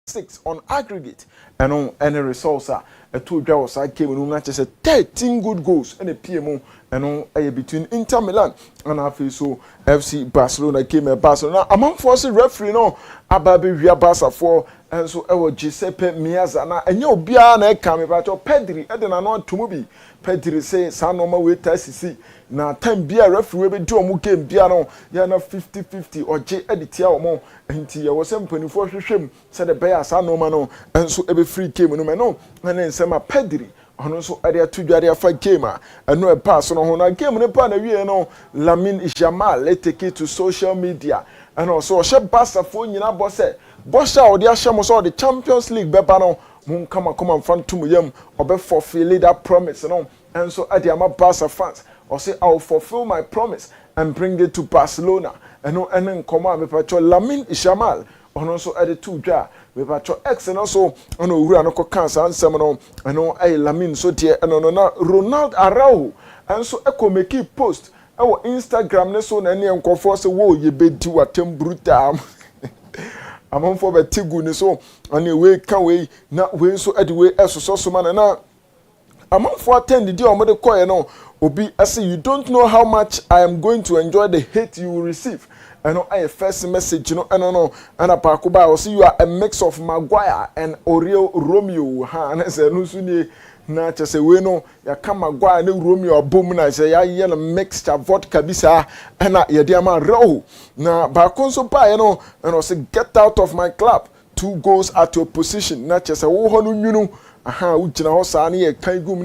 6 on aggregate and on any results are a two draws I came in just 13 good goals and a PMO and on between Inter Milan and I feel so FC Barcelona came at Barcelona among forces referee no ababe via Barca for and so I was Giuseppe Meazza and you be an come about your Pedri and then I know to movie Pedri say San Norma with TCC na time bia referee be do omo game bia no ya na 50-50 or J editia omo enti ya wo sempanifo hwehwem se de be asa no ma no enso ebe free game no me no na nsema Pedri ono so ade atudware afa game a eno e pass no ho na game ne pa na wie no Lamine Yamal take it to social media and also she Barca fo nyina boss a odi ahye mo so the Champions League beba no mun kama fantum yam obe fulfill that promise no and so ade ama Barca fans or say I will fulfill my promise and bring it to Barcelona. And no and then come on, me pacho Lamine Yamal. And also added two jar. Me pacho X and also I know we are no cancer and some no. I know Lamine so dear and no Ronald Araujo. And so echo make it post. Our Instagram ne so na any enko force wo ye be di watem brutal. Among for betigu ne so and we can we na we so edi we so man na. Among for attend the day on the choir no Obi I say you don't know how much I am going to enjoy the hate you will receive. I know I first message you know I don't know and a pakuba I will see you are a mix of Maguire and Oreo Romeo ha and I say no suni na just say we no ya come Maguire and Romeo boom na say ya yellow mixture vodka bisa and ya dear man row na bakonso pa you know and I say get out of my club 2 goals at your position na just say wo ho no nwunu aha ujina ho sa na ye kan gum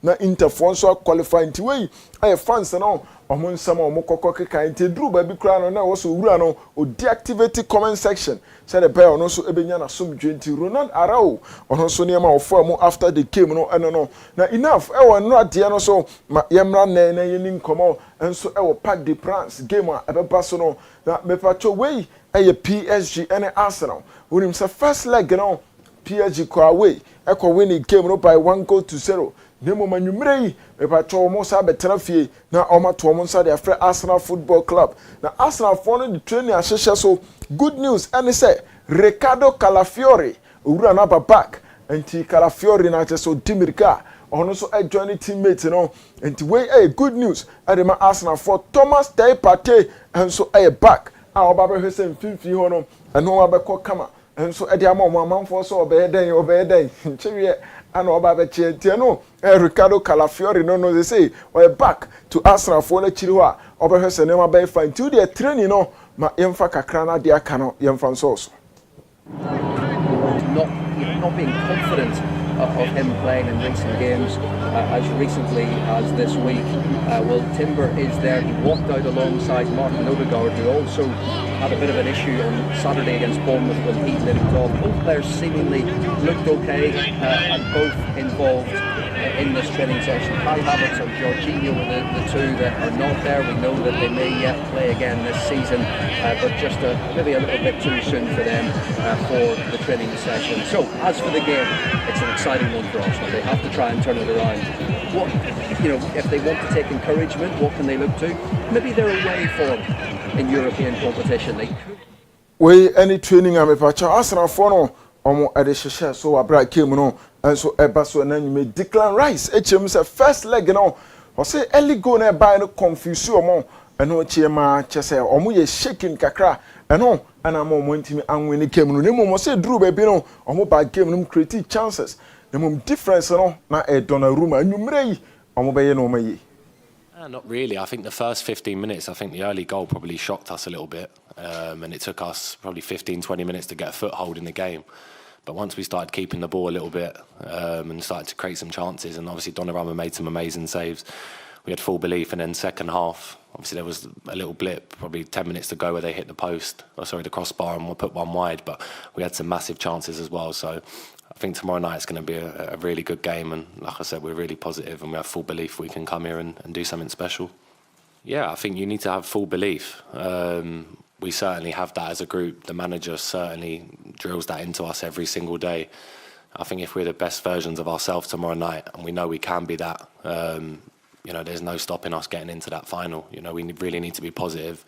na Interfon so qualify nti wey ay fans no omo nsam omo kokko keka nti duru ba bi kra no na wo so wura no o deactivate comment section say the bell no so ebenya na somdwe nti Ronald Araujo ono so ne ma ofo mo after the game no no na enough e wo no ade no so yemra na ye ni nkomo enso e wo Parc des Princes game a ebeba so no na mepacho wey ay PSG and Arsenal wonim say first leg no PSG ko away eko winning game no by 1-0 nemo manwumre yi mepacho mo sa betena fie na omato mo nsa de afre Arsenal Football Club na Arsenal for no the training ahehye so good news and say Ricardo Calafiori owura na back anti Calafiori na so Dimirka ono so join teammate no anti wey good news adema Arsenal for Thomas Partey and so back a oba be hwese mfimfi ho no eno oba be kama and so edi ama amanfo so obeden nchewie ana oba be tie no Ricardo Calafiori no they say we back to Arsenal for the chiri ho a oba hwese ne ma be fine to the training no ma yemfa kakra na dia ka no yemfa so not being confident of him playing in recent games as recently as this week. Well, Timber is there. He walked out alongside Martin Odegaard, who also had a bit of an issue on Saturday against Bournemouth when he limped off. Both players seemingly looked okay and both involved in this training session. Kai Havertz and Jorginho were the two that are not there. We know that they may yet play again this season, but just maybe a little bit too soon for them for the training session. So, as for the game, it's an exciting one for Arsenal. They have to try and turn it around. What, if they want to take encouragement, what can they look to? Maybe they're away form in European competition. They could. We any training am pacha Arsenal for no omo edehye so abra came no and so eba so na nyume Declan Rice echem say first leg no o say early goal na buy no confuse omo eno chiema chese omo ye shaking kakra eno ana mo ntimi anwene game no nemo say drew ba bi no omo ba game no create chances nemo difference no na Donnarumma nyumre yi omo be ye no mayi. Not really. I think the first 15 minutes, I think the early goal probably shocked us a little bit. And it took us probably 15-20 minutes to get a foothold in the game. But once we started keeping the ball a little bit and started to create some chances, and obviously Donnarumma made some amazing saves, we had full belief. And then second half, obviously there was a little blip, probably 10 minutes to go where they hit the crossbar and we'll put one wide. But we had some massive chances as well. So I think tomorrow night it's going to be a really good game, and like I said, we're really positive and we have full belief we can come here and do something special. Yeah, I think you need to have full belief. We certainly have that as a group. The manager certainly drills that into us every single day. I think if we're the best versions of ourselves tomorrow night, and we know we can be that, there's no stopping us getting into that final. We really need to be positive.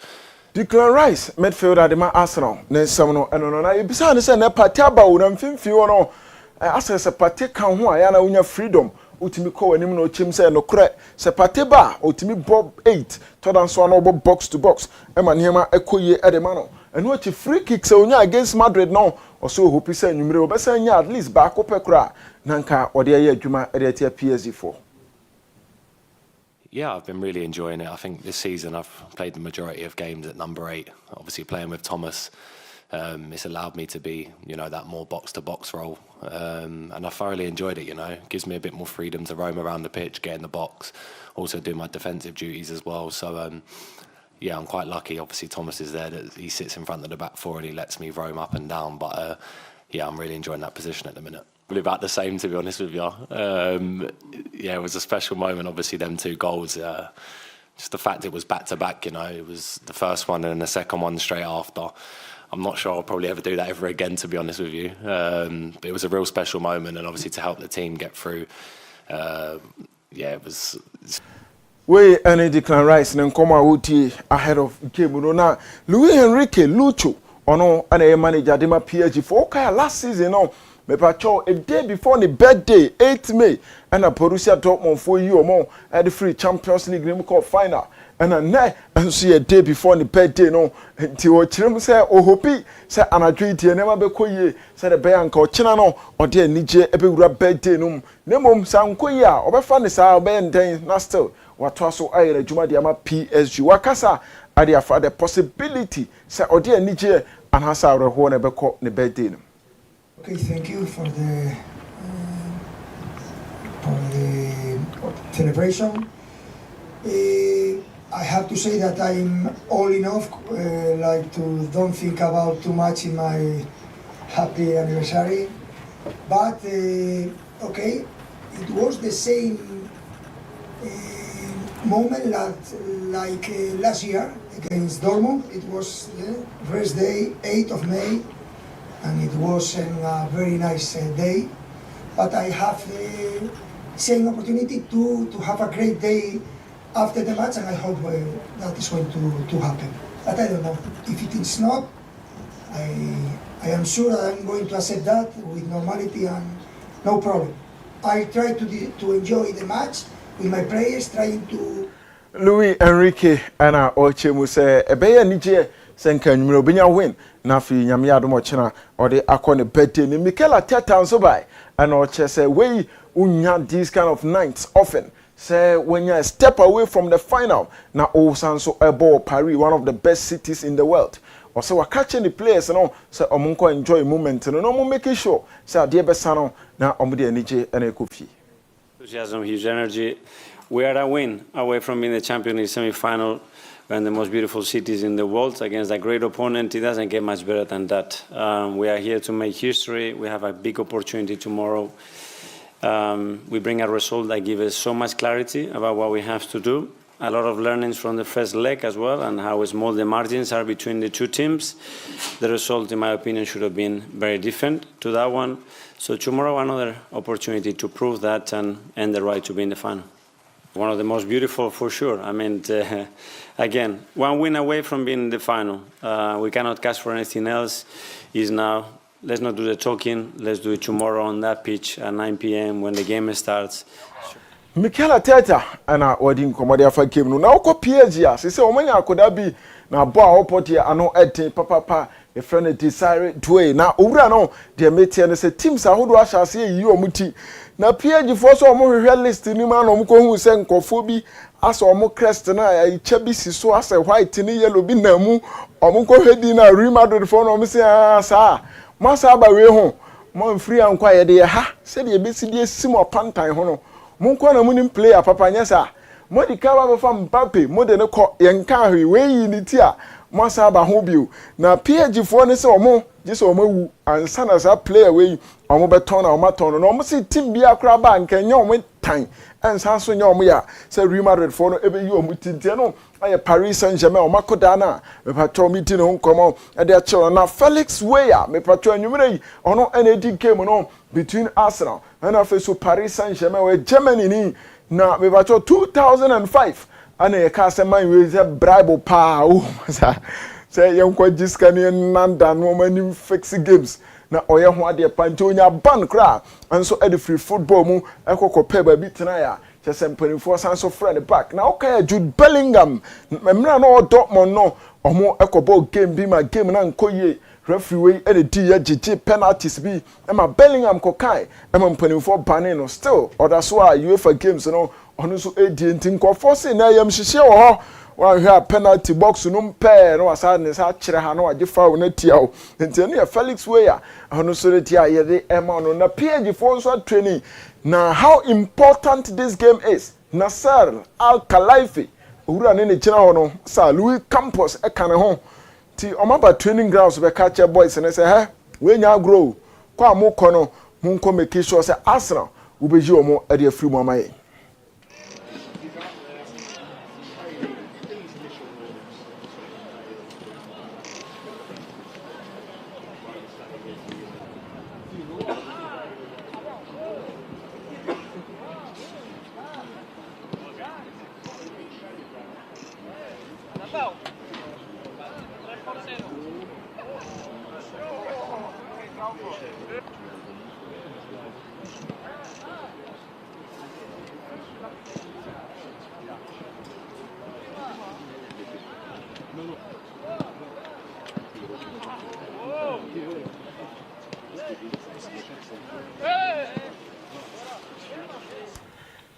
Declan Rice midfielder de ma Arsenal na nsam no eno no na ebisa ne se na party aba wo na mfimfi wo no asa se party kan ho aya na wonya freedom utimi ko anim na ochim se no kore se party ba utimi bob 8 to dan so na obo box to box e ma nehema ekoye e de ma no eno achi free kick se onya against Madrid no oso hopi se anwumre obesa nya at least ba ko pekura nanka ode ye adwuma e de tia PSG4. Yeah, I've been really enjoying it. I think this season I've played the majority of games at number 8. Obviously playing with Thomas, it's allowed me to be, that more box-to-box role. And I thoroughly enjoyed it, It gives me a bit more freedom to roam around the pitch, get in the box, also do my defensive duties as well. So, yeah, I'm quite lucky. Obviously Thomas is there, that he sits in front of the back four and he lets me roam up and down. But, yeah, I'm really enjoying that position at the minute. Probably about the same, to be honest with you. Yeah, it was a special moment, obviously, them 2 goals. Just the fact it was back-to-back, it was the first one and the second one straight after. I'm not sure I'll probably ever do that ever again, to be honest with you. But it was a real special moment, and obviously to help the team get through, yeah, it was... We any Declan Rice and Nkoma Uti ahead of game. Now, Luis Enrique Lucho, and a manager, Dema PSG4 last season, me pacho a day before the birthday 8 May and a Borussia Dortmund for you or more at the free Champions League game called final and a net and see a day before the birthday no until chim say oh hopi say an adwiti e never be koye say the bear anka ochina no or dey nije ebe wura birthday no nemom san koye a obefa ne sa obe nden na still wato so ayere adwuma de ama PSG wakasa ade afa the possibility say or dey nije and hasa reho na be ko ne birthday no. Okay, thank you for the celebration. I have to say that I'm all enough, like to don't think about too much in my happy anniversary. But okay, it was the same moment like last year against Dortmund. It was first day, 8th of May. And it was a very nice day, but I have the same opportunity to have a great day after the match, and I hope that is going to happen. But I don't know. If it is not, I am sure that I'm going to accept that with normality and no problem. I try to enjoy the match with my players, trying to... Luis Enrique and Ochemu say, Ebeya Nije, Senka Numero Binya win. Nafi nyame adom ochena ode akone birthday ni Mikel Arteta so by and oche say we unya these kind of nights often say when you step away from the final na Osan so ebo Paris, one of the best cities in the world, or so we're catching the players say omunko enjoy moment no mo making sure say ade besa no na omde anije ene kofi enthusiasm, huge energy. We are a win away from being the champion in semi-final. We're in the most beautiful cities in the world against a great opponent. It doesn't get much better than that. We are here to make history. We have a big opportunity tomorrow. We bring a result that gives us so much clarity about what we have to do. A lot of learnings from the first leg as well, and how small the margins are between the 2 teams. The result, in my opinion, should have been very different to that one. So tomorrow, another opportunity to prove that and earn the right to be in the final. One of the most beautiful, for sure. I mean, again, 1 win away from being in the final. We cannot ask for anything else. Is now, let's not do the talking. Let's do it tomorrow on that pitch at 9 p.m. when the game starts. Mikel Arteta ana wadi nkomode afa game no na okọ PSG a se omanya akoda bi na bo a opoti ano eten papa e friend Desire Doué na owura no de metie no se teams ahodo ahase yi omuti na PSG for so omo hwehwe list ni ma na omo ko hu se nkofo bi asa omo crest na ya cha bi si so asa white ni yellow bi na mu omo ko hwedi na Real Madrid for no omo se asa ma sa ba we ho mo free ankwa ye de ha se de be si de simo pantan ho no Munko na munim player papa nyesa modi ka ba fa Mbappe mode ne ko yenka hwe we yi ni ti a mo sa ba ho bio na PSG fo ne se omo je se omo wu ansa na sa player we omo beton na omo ton no omo si team bi akra ba nka nya omo tan ansa so nya omo ya se Real Madrid fo no ebe yi omo tintie no aye Paris Saint-Germain omo koda na me patro mi ti no nkomo e de chiro na Felix Weah me patro anwumere yi ono NAD game no between Arsenal and also Paris Saint-Germain where Germany ni na me patro 2005 ana ye ka say man we say bribe pa o say yen kwa jiska ne nanda no mani fix games na oye ho ade pa nti onya ban kra anso e de free football mu ekokopɛ ba bi tena ya chese mpanimfo san so friend back na okay Jude Bellingham memra no Dortmund no omo ekobo game bi ma game na nkoye referee we e di ya gigi penalties bi e ma Bellingham ko kai e ma mpanimfo bane no still other so a UEFA games no ono so edi enti nkofo se na yam hihye wo ho wa hwe a penalty box no mpe no asa ne sa kire ha no age foul na tia o enti no ya Felix Weah ono so tia ye de e ma no na PSG for so training. Now, how important this game is. Nasser Al-Khelaifi, owura ne china hono, Sir Louis Campos e kane ho. Ti omaba training grounds be catch boys and say, "Hey, we nya grow. Kwa mo kono, mo nko make sure say Arsenal wo beji omo e de afiri mo amaye."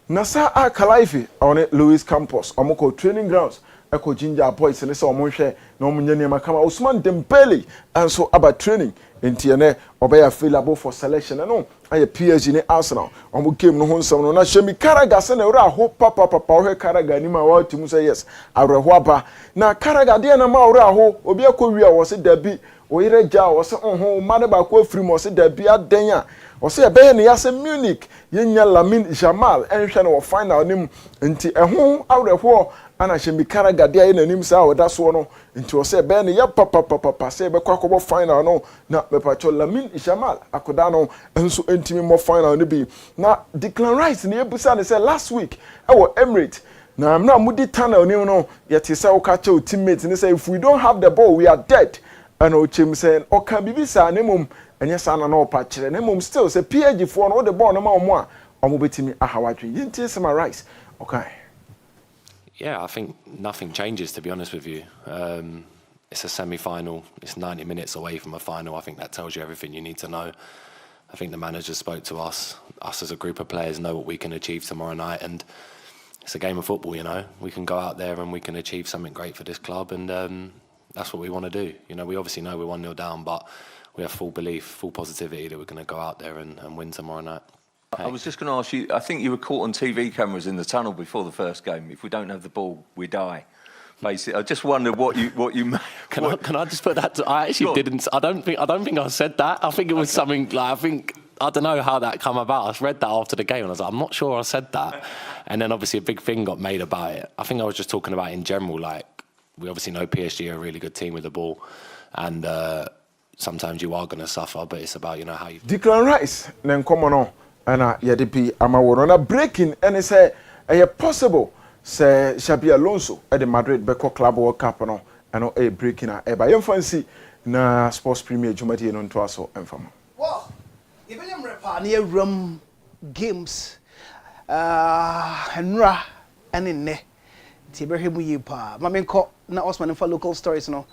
Nasser Al-Khelaifi on Louis Campos omoko training grounds eko ginger boys ne se omonhwe na omunye ne makama Ousmane Dembele and about training enti ne obey available for selection no aye PSG ne Arsenal omo game no ho nsam no na Shemi Karaga se na ura ho papa ho Karaga ni ma wa timu say yes awreho aba na Karaga de na ma ura ho obi akɔwi a wo se dabi oyire ja wo se ho made ba ko afiri mo se dabi aden a wo se ebe ne ya se Munich yenya Lamine Yamal enhwe no final nim nti eho awreho ana Shemi Karaga de aye nanim sa oda so no nti wo se ebe ne ya papa se ebe kwa akɔbɔ final no na mepacho Lamine Yamal akoda no enso entimi mo final no bi na Declan Rice ne ebusa ne say last week e wo Emirates na amna mudi tunnel ni no yete say wo ka che teammates ne say if we don't have the ball we are dead and o chem say o kan bibisa ne mum enye sa na o pa kire ne mum still say PSG for no the ball no ma omo a omo betimi ahawadwe yinti say my Rice okay. Yeah, I think nothing changes, to be honest with you. It's a semi-final. It's 90 minutes away from a final. I think that tells you everything you need to know. I think the manager spoke to us. Us as a group of players know what we can achieve tomorrow night. And it's a game of football, you know. We can go out there and we can achieve something great for this club. And that's what we want to do. You know, we obviously know we're 1-0 down, but we have full belief, full positivity that we're going to go out there and win tomorrow night. I was just going to ask you, I think you were caught on TV cameras in the tunnel before the first game. If we don't have the ball, we die. Basically, I just wondered what you Can I just put that to, I actually didn't, I don't think I said that. I think it was something like, I don't know how that come about. I read that after the game and I was like, I'm not sure I said that. And then obviously a big thing got made about it. I think I was just talking about in general, like, we obviously know PSG are a really good team with the ball. And sometimes you are going to suffer, but it's about, you know, how you... Declan Rice, then come on. And yadipi amaworo na breaking and say possible say Xabi Alonso at the Madrid Beko Club World Cup no and a breaking a by fancy na Sports Premier Jumati no to aso enfama. Well, even near room games Henra and in ne Tiberhim yipa mamenko na Osman for local stories no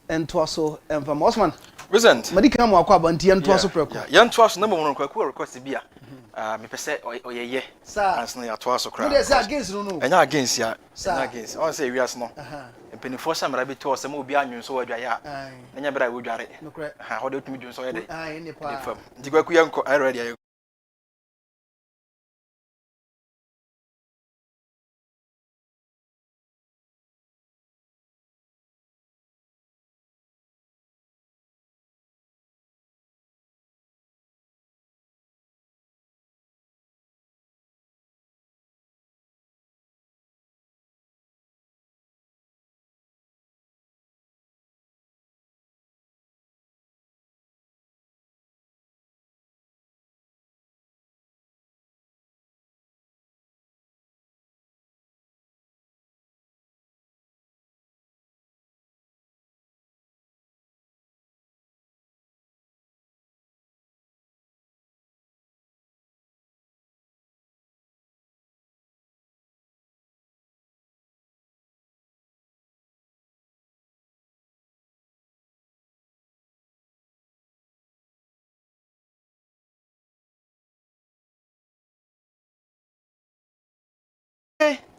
and to aso enfama Osman Vincent Madika mo akwa banti and to aso preko yan to aso number 1 kwa request bia me pese oyeye ansna ya to aso kra no dey say against no enya against ya enya against on say wias no penifo samra bi to se ma obi anwun so wadwa ya enya bra wo dware ha ho de tumi dwun so ye de ne pa digwa ku yanko I ready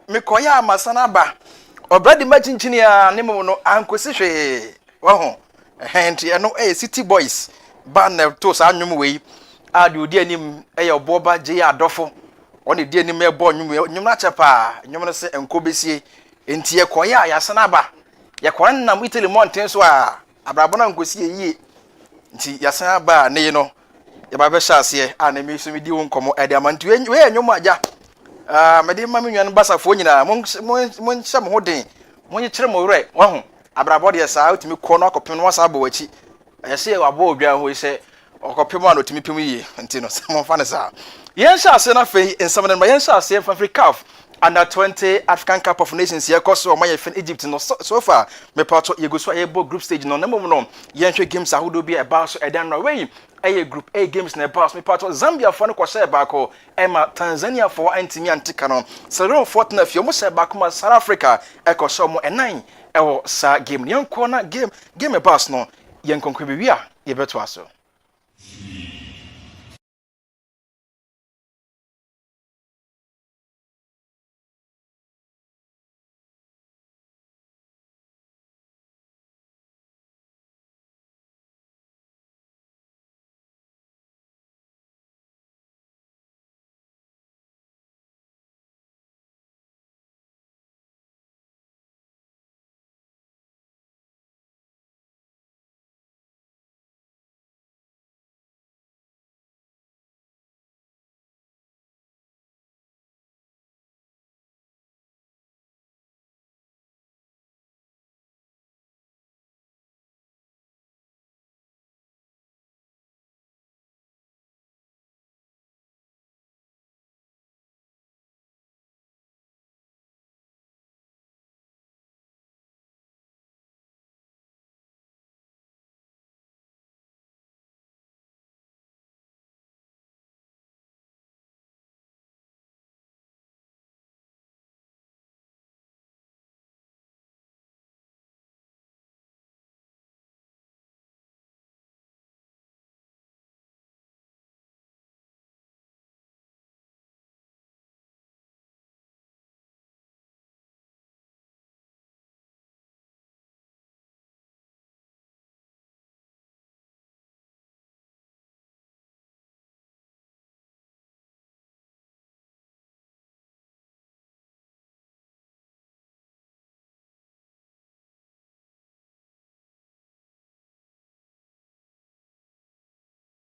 me koya amasana ba obradi machinchini ya nemo no ankosi hwe wa ho enti eno city boys ban to sa anwum wei ade odi anim oboba je ya adofo oni di anim ebo nwum na chepa nwum no se enko besie enti ye koya ya sana ba ye kwan nam Italy mountain so a abrabo na ankosi yie nti ya sana ba ne no ye ba be hyase a na me so me di won komo ade amantu we nwum aja mede ma me nwan basafo nyina mon hyɛ mo hoden mon kyerɛ mo wrɛ wa ho abrabɔ de saa utimi kɔ no akɔpem no wasa abɔ wachi ɛsɛ wabɔ odwa ho sɛ ɔkɔpem a no utimi pem yie nti no sɛ mon fa ne saa yɛn hyɛ ase na fei nsɛm no ma yɛn hyɛ ase fa Africa under 20 African Cup of Nations yɛ kɔ so ɔma yɛ fin Egypt no so far me pato yɛgo so yɛbɔ group stage no na mom no yɛn hwɛ games ahodo bi ɛba so ɛdan no wei ɛyɛ group A games na ɛba so me pato Zambia fo no kɔhyɛ baako ɛma Tanzania fo antimi antika no Sierra fo na fie mo hyɛ baako ma South Africa ɛkɔhyɛ mo ɛnan ɛwɔ sa game yɛn kɔ na game ɛba so no yɛn konkɔ bi wi a yɛbɛto aso.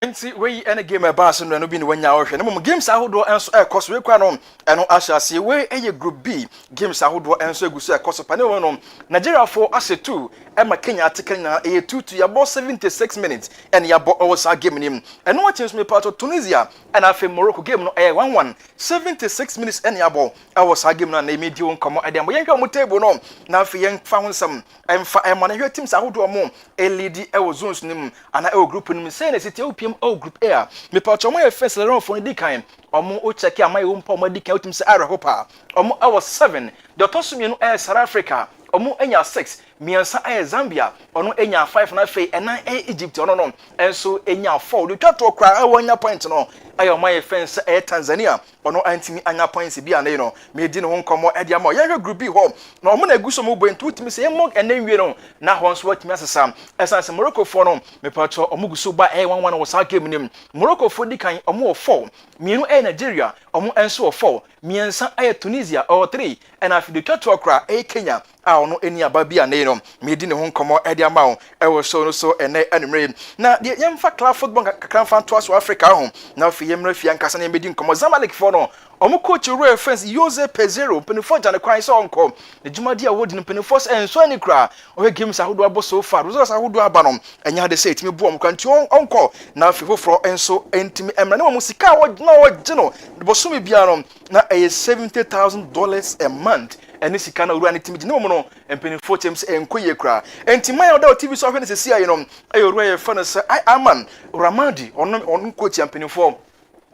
Nti we any game eba so no bi ne wanya ohwe ne games ahodo enso ekoso we kwa no eno ahyase we eye group B games ahodo enso eguso ekoso pa ne won no Nigeria for ase 2 ema Kenya ateka na eye 2 ya bo 76 minutes and ya bo osa game nim eno wa change me part of Tunisia and afi Morocco game no 1-1 76 minutes and ya bo osa game na na medi won komo ade mo yenhwe mo table no na afi yen fa ho nsam emfa ema na hwe teams ahodo mo elidi e wo zones nim ana e wo group nim say na city opiem group A me pa chomo e first level for di kan omo o check amai wo mpa omo di kan otim se ara hopa omo I was 7 the tosumi no South Africa omo enya 6 miensa Zambia ono enya 5 na fei enan Egypt ono no enso enya 4 the twato kra anya point no ayo my fence Tanzania ono antimi anya points bi ane no me di ne ho nkomo e dia ma ye group B ho na omo na guso mo boentu timi se mo enen wie no na ho nso watimi asesa esanse Morocco for no me pacho omo guso ba 1-1 wo sa game nim Morocco for di kan omo 4 mienu Nigeria omo enso 4 miensa Tunisia or 3 and afi the twato kra Kenya a ono eni aba bi ane no me di ne ho nkomo e dia ma ho e wo so no so ene anumre na de yemfa club football kakran fan to Africa ho na afi yemra fi ankasa na medi nkomo Zamalek for no omo coach Royal Fence Jose Pezero penifo jane kwan so onko ne jumadi a wodi penifo enso ani kra o games ahodo abo so far results ahodo aba no enya de say timi bo om kwanti onko na afi foforo enso entimi emra na mo sika wo no bo so me bia no na $70,000 a month eni sika na uru ani timi no mo no penifo teams enkoye kra entiman oda TV so hwe ne sesi ayi no ayo Royal Fence I aman Ramadi on coach penifo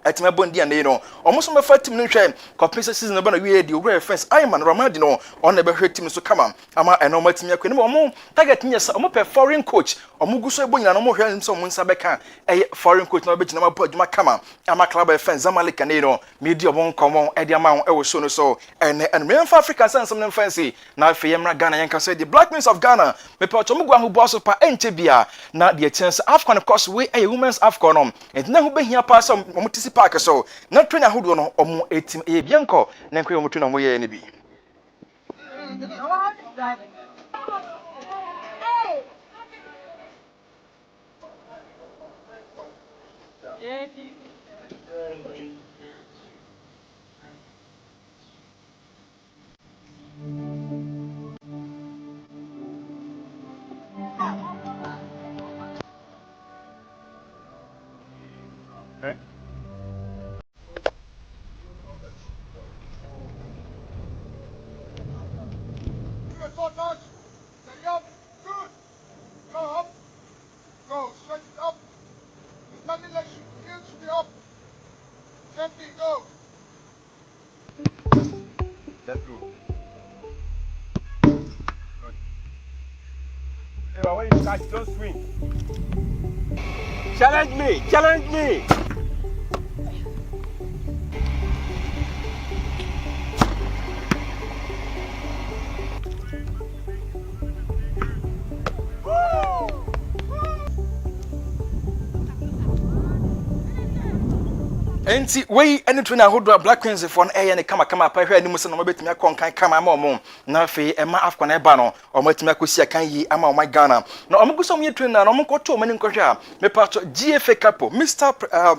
etima bondi ane no omoso me fa team no hwe compensation season no ba na wie di over fence Ayman Ramadi no on na be hwe team so kama ama eno matimi akwa ni omo target nyesa omo pe foreign coach omo guso ebonya no mo hwe nso mo nsa beka foreign coach na be gina ma po adwuma kama ama club fence Zamalek ane no media omo nkomo e di ama e wo show no so and remember Africa sense no fancy na afi yemra Ghana yanka say the Black Queens of Ghana me pe omo gwa hu boss pa enche bia na the chance AFCON of course we women's AFCON no and na hu behia pa so omo tisi park so na twenya hodo no omo etim e bianko na nkwe omo twena mo ye ne bi When you catch, don't swing. Challenge me! Challenge me! enti we ene twena hodo Black Queens for na eye ne kama pa hwe animu se no betimi akonkan kama ama omo na fe ema AFCON na eba no omo betimi akosi akan yi ama omo Ghana na omo guso mo twena na omo koto omo ni nkohwe a me pato GFA Capo Mr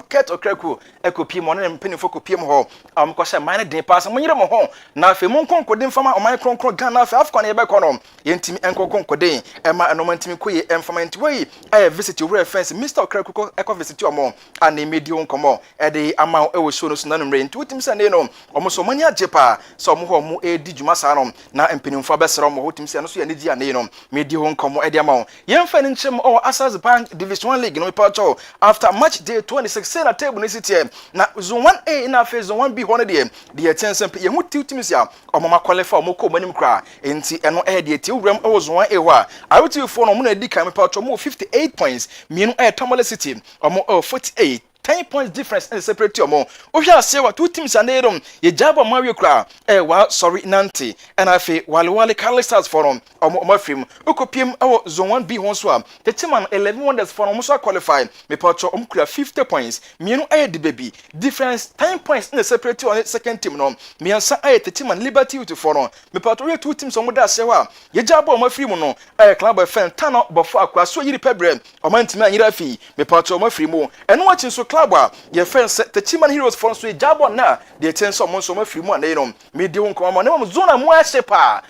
Kurt Okraku ekopi mo na mpeni fo kopie mo ho omo ko se man den pass mo nyire mo ho na fe mo nkonkode mfama omo kronkron Ghana fe AFCON na eba ko no yentimi enkonkode ema eno mantimi koye emfama enti we visit your fence Mr Okraku eko visit omo and media nkomo e ama e wo show no so na numre nti wotim se ne no omo so mani ajepa so omo ho omo e di djuma sa no na empenimfo abesere omo wotim se no so ya ne di ane no medi ho nkomo e di ama yemfa ne nchim o Access Bank Division 1 League no pacho after match day 26 na table ne sitie na zone 1A na phase zone 1B ho ne de chance ye hu tiwtim se omo ma qualify omo ko manim kra enti eno e de tiwuram e wo zone 1A ho a awutifo no omo na di kan me pacho omo 58 points mienu e Tamale City omo 48 10 points difference in separate omo ohia se wa two teams anerum ye jabo mawe kra wa sorry nanti and afi wale Carlisters for omo afrim okopiem zone 1B ho so a the team an 11 wonders for omo so qualify me pacho omo kra 50 points mienu de baby difference 10 points in the separate on the second team no me ansa the team an Liberty to for me pacho we two teams omo da se wa ye jabo omo afrim no club of fan tano bofo akwa so yiri pebre omo ntimi anyira fi me pacho omo afrim eno wachi so club a ye fence the Chiman Heroes for so jabo na the tenso mo so mafiri mu ane no me di won koma na mo zona mu asepa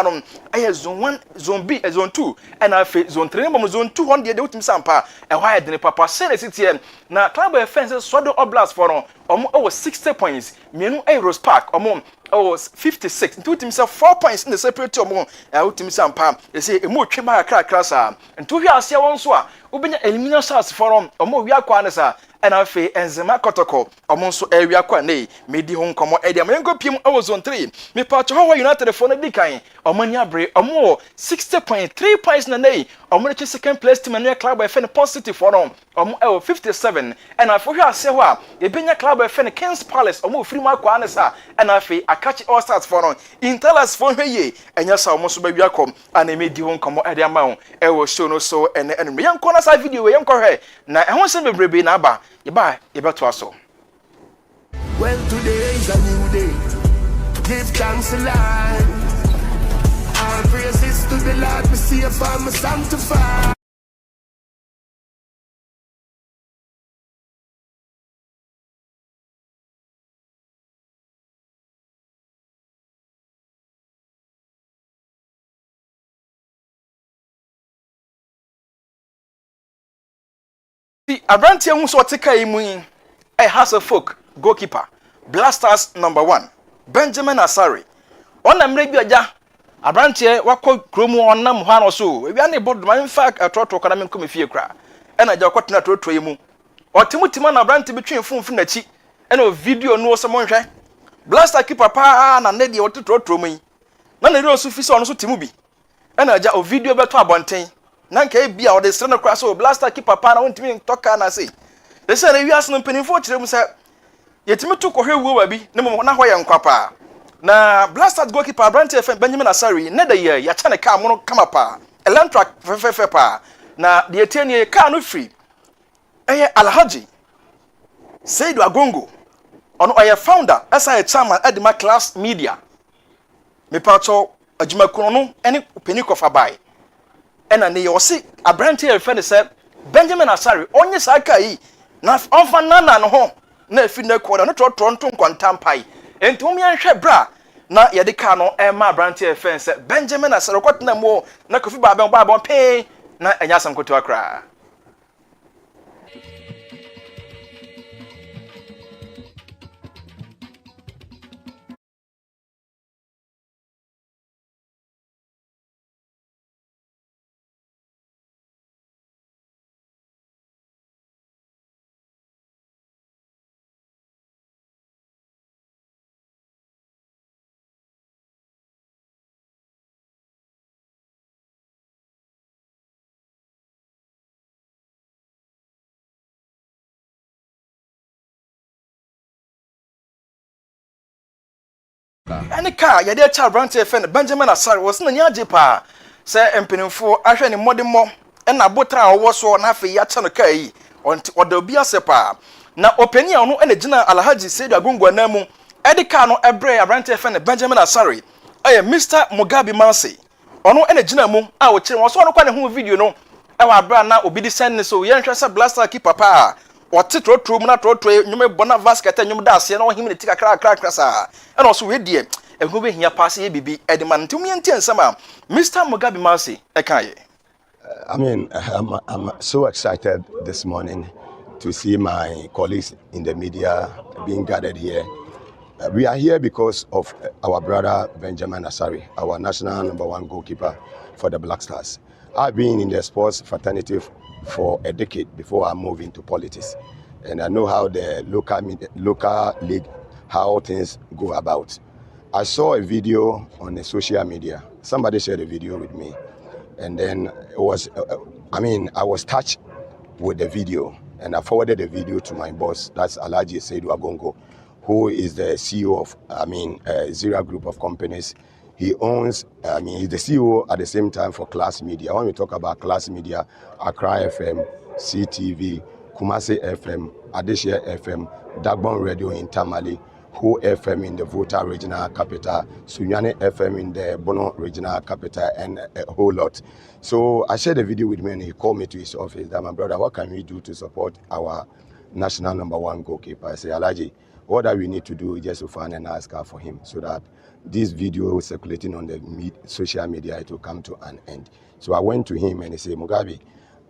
no aye zone 1 zone B zone 2 and afi zone 3 mo zone 2 1 de utim sampa e hwa de ne papa sene sitie na club of fence so do oblast for no omo 60 points mienu Rose Park omo 56 nti utim se 4 points in the separate omo utim sampa e say emu twe ba krakra sa nti hwe ase won so a ubenya elimination shots for omo wi akwa ne sa and afi enzema kotoko omo so wi akwa nei medi ho nkomo e de amengo piem zone 3 me patch how United for na dikan omo ni abre omo 60.3 points na nei omo reach second place team na club of FN positive for omo 57 and afi hwe ase ho a e benya club of FN Kings Palace omo free ma akwa ne sa and afi akachi all stars for Intellas for hwe enya sa omo so ba wi akom and medi ho nkomo e de ama wo show no so and me yanko na sa video we yanko hwe na e ho se bebrebe na aba you better also. Well, today is a new day. Give thanks a lot. All praises to the Lord. We see upon my sanctified. Abrantia hu so tika imu House of Folk goalkeeper Blasters number 1 Benjamin Asare ona mre bi oja abrantia wakọ kromu onam hwa no so wi ane board man fa atoto kana menko mefie kra ena ja kwatena toto yimu Otimutima na brand between phone from the chi. And a video no someone try. Blaster keeper pa na nedi or to throw me. None of those who fish on so Timubi. And I just video better bontain. Nanke be out the center cross or blaster keeper pa want me talk and I say. They said you ask them penny for them say. Yet me took her will be no more na why papa. Na blaster goalkeeper brand FM Benjamin Asari, nether year, ya chana car mono come up. Elantra pa. Na the 10-year car no free. Eye Alhaji. Saidu Agongo. Ono aye founder as a chairman at the class media. Me pacho adwuma kuno no ene openi kofa bai. Ena ne yosi abrante e fe say Benjamin Asari onye saka yi na onfa nana no ho na afi na kwona no tronto nkwantampai. Enti umi anhwe bra na ye de ka no e ma abrante e fe say Benjamin Asari kwatna mo na kofi ba bon pe na enya sam koto akra. Any car, ya dear child brand friend Benjamin Asari was na nyaje pa. Say empenimfo ahwe ne modern mo na botra owo so na afi ya chano kai on obi asepa. Na openi anu ene gina Alhaji Saidu Agongo anamu. Edi car no ebre brand friend Benjamin Asari. Aye Mr. Mugabe Mansi. Ono ene gina mu a wo kire wo so no kwa ne ho video no. E wa bra na obi di send so ye nhwe se blaster keeper pa. Ote trotro mu na trotro nyume bona basket nyum da ase na wo him ne tika kra sa. E no so we die ehun be hia pass ye bibi edman ntum ye nsama Mr. Mugabe Mansi ekaye. I mean, I'm so excited this morning to see my colleagues in the media being gathered here. We are here because of our brother Benjamin Asari, our national #1 goalkeeper for the Black Stars. I've been in the sports fraternity for a decade before I moved into politics, and I know how the local league, how things go about. I saw a video on the social media. Somebody shared a video with me, and then it was, I was touched with the video, and I forwarded the video to my boss. That's Alhaji Saidu Agongo, who is the CEO of, Zira Group of Companies. He owns, he's the CEO at the same time for Class Media. When we talk about Class Media, Accra FM, CTV, Kumasi FM, Adeshia FM, Dagbon Radio in Tamale, Ho FM in the Volta Regional Capital, Sunyane FM in the Bono Regional Capital, and a whole lot. So I shared a video with me, and he called me to his office that, my brother, what can we do to support our national #1 goalkeeper? I say, Alhaji, what that we need to do is just to find a nice car for him so that this video circulating on the social media, it will come to an end. So I went to him and he said, Mugabe,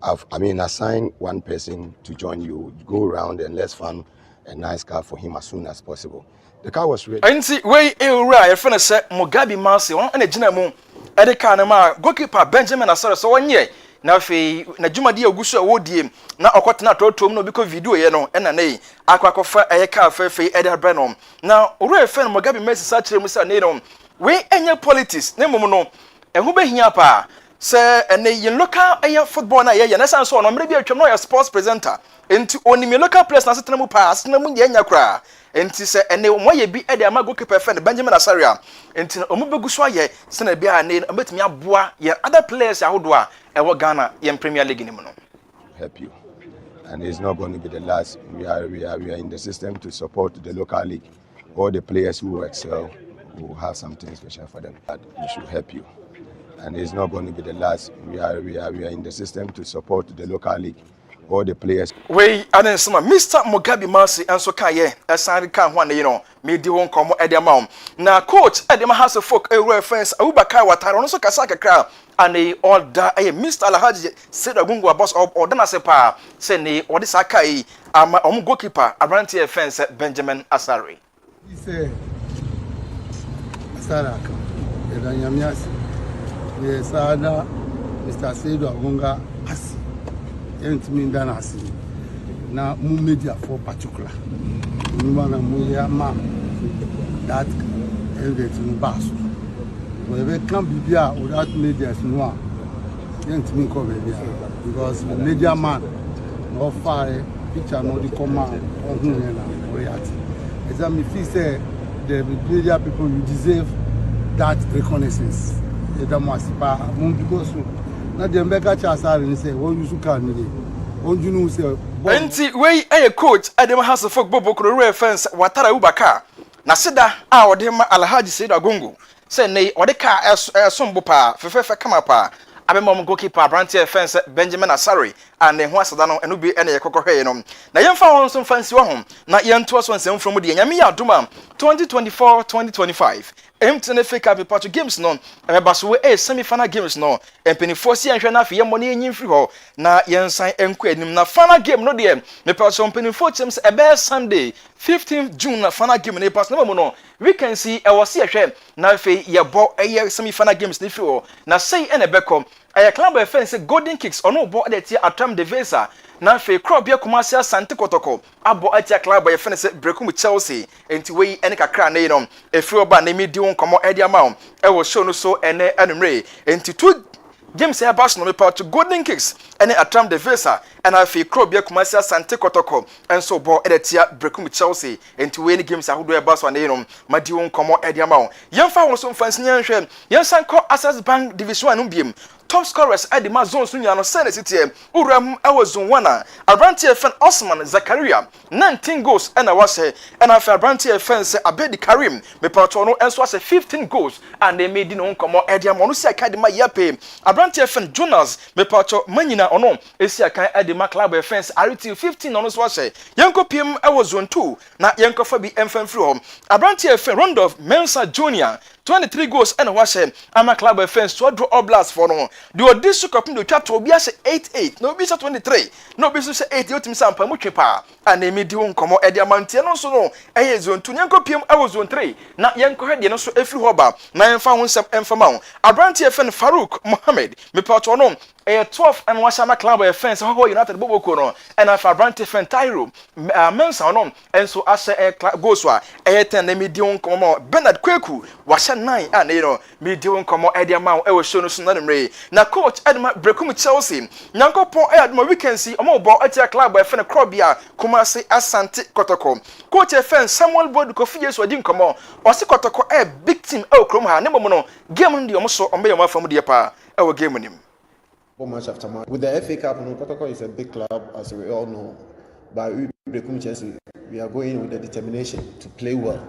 assign one person to join you, go around and let's find a nice car for him as soon as possible. The car was ready. And see, way I finished say Mugabe Mansi, one and a ginamu, Edeka Nama, goalkeeper Benjamin Asari, so 1 year. Na fe na dwumadi agusu awodie na okotena totom no biko video ye no ena nei akwakofa eyeka afefe eda brenom na oro efe no Mugabe Mansi sa kire mu sa nei no we enye politics ne mum no ehu behia pa se ene yin local eye football na ye na san so no mre bi atwam no ye sports presenter enti oni me local place na setena mu pa asena mu ye nya kra enti se ene mo ye bi ede ama goalkeeper friend Benjamin Asari a enti omu begusu aye se na bia ne betumi aboa ye other players ahodo a ewo Ghana ye Premier League ni mu no help you, and it's not going to be the last. We are in the system to support the local league. All the players who excel will have something special for them. But we should help you, and it's not going to be the last. We are in the system to support the local league. All the players. We and some Mr. Mugabe Mansi and so kaye aside kan ho na me di won komo edema na coach edema has a folk a reference Abubakar Watara no so kasa kakra and all da Mr. Alhaji Saidu Agongo boss or dana sepa say ne odi sakai ama goalkeeper Abrante fence Benjamin Asari. He said Asaraka edanyamiasi the Sada Mr. Saidu Agongo asi enti mindana asi now media for particular. Remember, that event in Basel. But if it can't be there without media, no, you cover because the media man, no fire, picture, no the command, or reality. Example, if you say the media people, you deserve that reconnaissance. That must be because now the American Charles say, "What you can do? What you know say." Enti wey coach Adam House of Folk Bobo Kuro fence Watara Ubaka. Na seda a ode ma Alhaji Said Agongo. Say nei ode ka sombo pa fefefe kama pa. Abemom goalkeeper Branty fence Benjamin Asari and ne ho asada no eno bi ene yekokohwe no. Na yemfa won so fancy wo ho na yento so nsem from de nyame ya doma 2024-2025. MTN FA Cup Patrick games no ebaso we semi-final games no empenifo si enhwe na afi yemo ne enyin firi ho na yensan enko anim na final game no de me paso empenifo teams ebe Sunday 15th June na final game ne pass no no we can see e wose ehwe na afi yebo semi-final games ne firi ho na sei ene bekom club offense golden kicks ono bo de ti atam de vesa na fe crop ya kumasi asante kotoko abo atia club offense brekum Chelsea enti we ene kakra na yinom efri oba na medi won komo edi ama e wo show no so ene anumre enti two James Abbas no me part to golden kicks ene atam de vesa and afi crop ya kumasi asante kotoko enso bo edetia brekum Chelsea enti we ni games ahodo Abbas na yinom madi won komo edi ama yemfa won so mfansi nyanhwe yensan ko Access Bank Division 1 biem top scorers at the Mazon Sunyano Senate City, Uram Awazun Wana, Abranti Fen Osman Zakaria, 19 goals and I was and after Abranti Fence Abedi Karim, me patrono and so 15 goals and they made no come Edia Monusi Academy Yape, Abranti Fen Jonas, me patro Manina Ono, Esiaka Edima Club Fence Ariti 15 on us was Yanko PM Awazun 2, not Yanko Fabi Mfen From, Abranti Fen Rondolph Mensa Junior. 23 goals and was I'm a club offense to draw oblast for no. The audition cup in the chat will be 8-8, no bisa 23, no business 8 yotim sampa muchepa, and they made you come at the Amantiano so no, a zone 2 yanko PM I was zone 3, not yanko head no so every hoba, 9 found some enfamount, a branch FN Farouk Mohammed, me patronom, a 12 and was a club offense, how United Bobokono, and a branch FN Tyro, Mensa on, and so as a goswa, a 10 they made you come Bernard Kweku, was 9 and you know me doing come Edia Mount I was shown so na coach Edma Brekum Chelsea Nyanko po Edma we can see omo bo atia club by Fen Krobia Kumasi Asante Kotoko coach Fen Samuel Bodu Kofi so di nkomo o se Kotoko big team e okrom ha ne momo no game ndi omo so ombe yama fam de pa e wo game nim match after match with the FA Cup Kotoko is a big club as we all know but we Brekum Chelsea we are going with the determination to play well.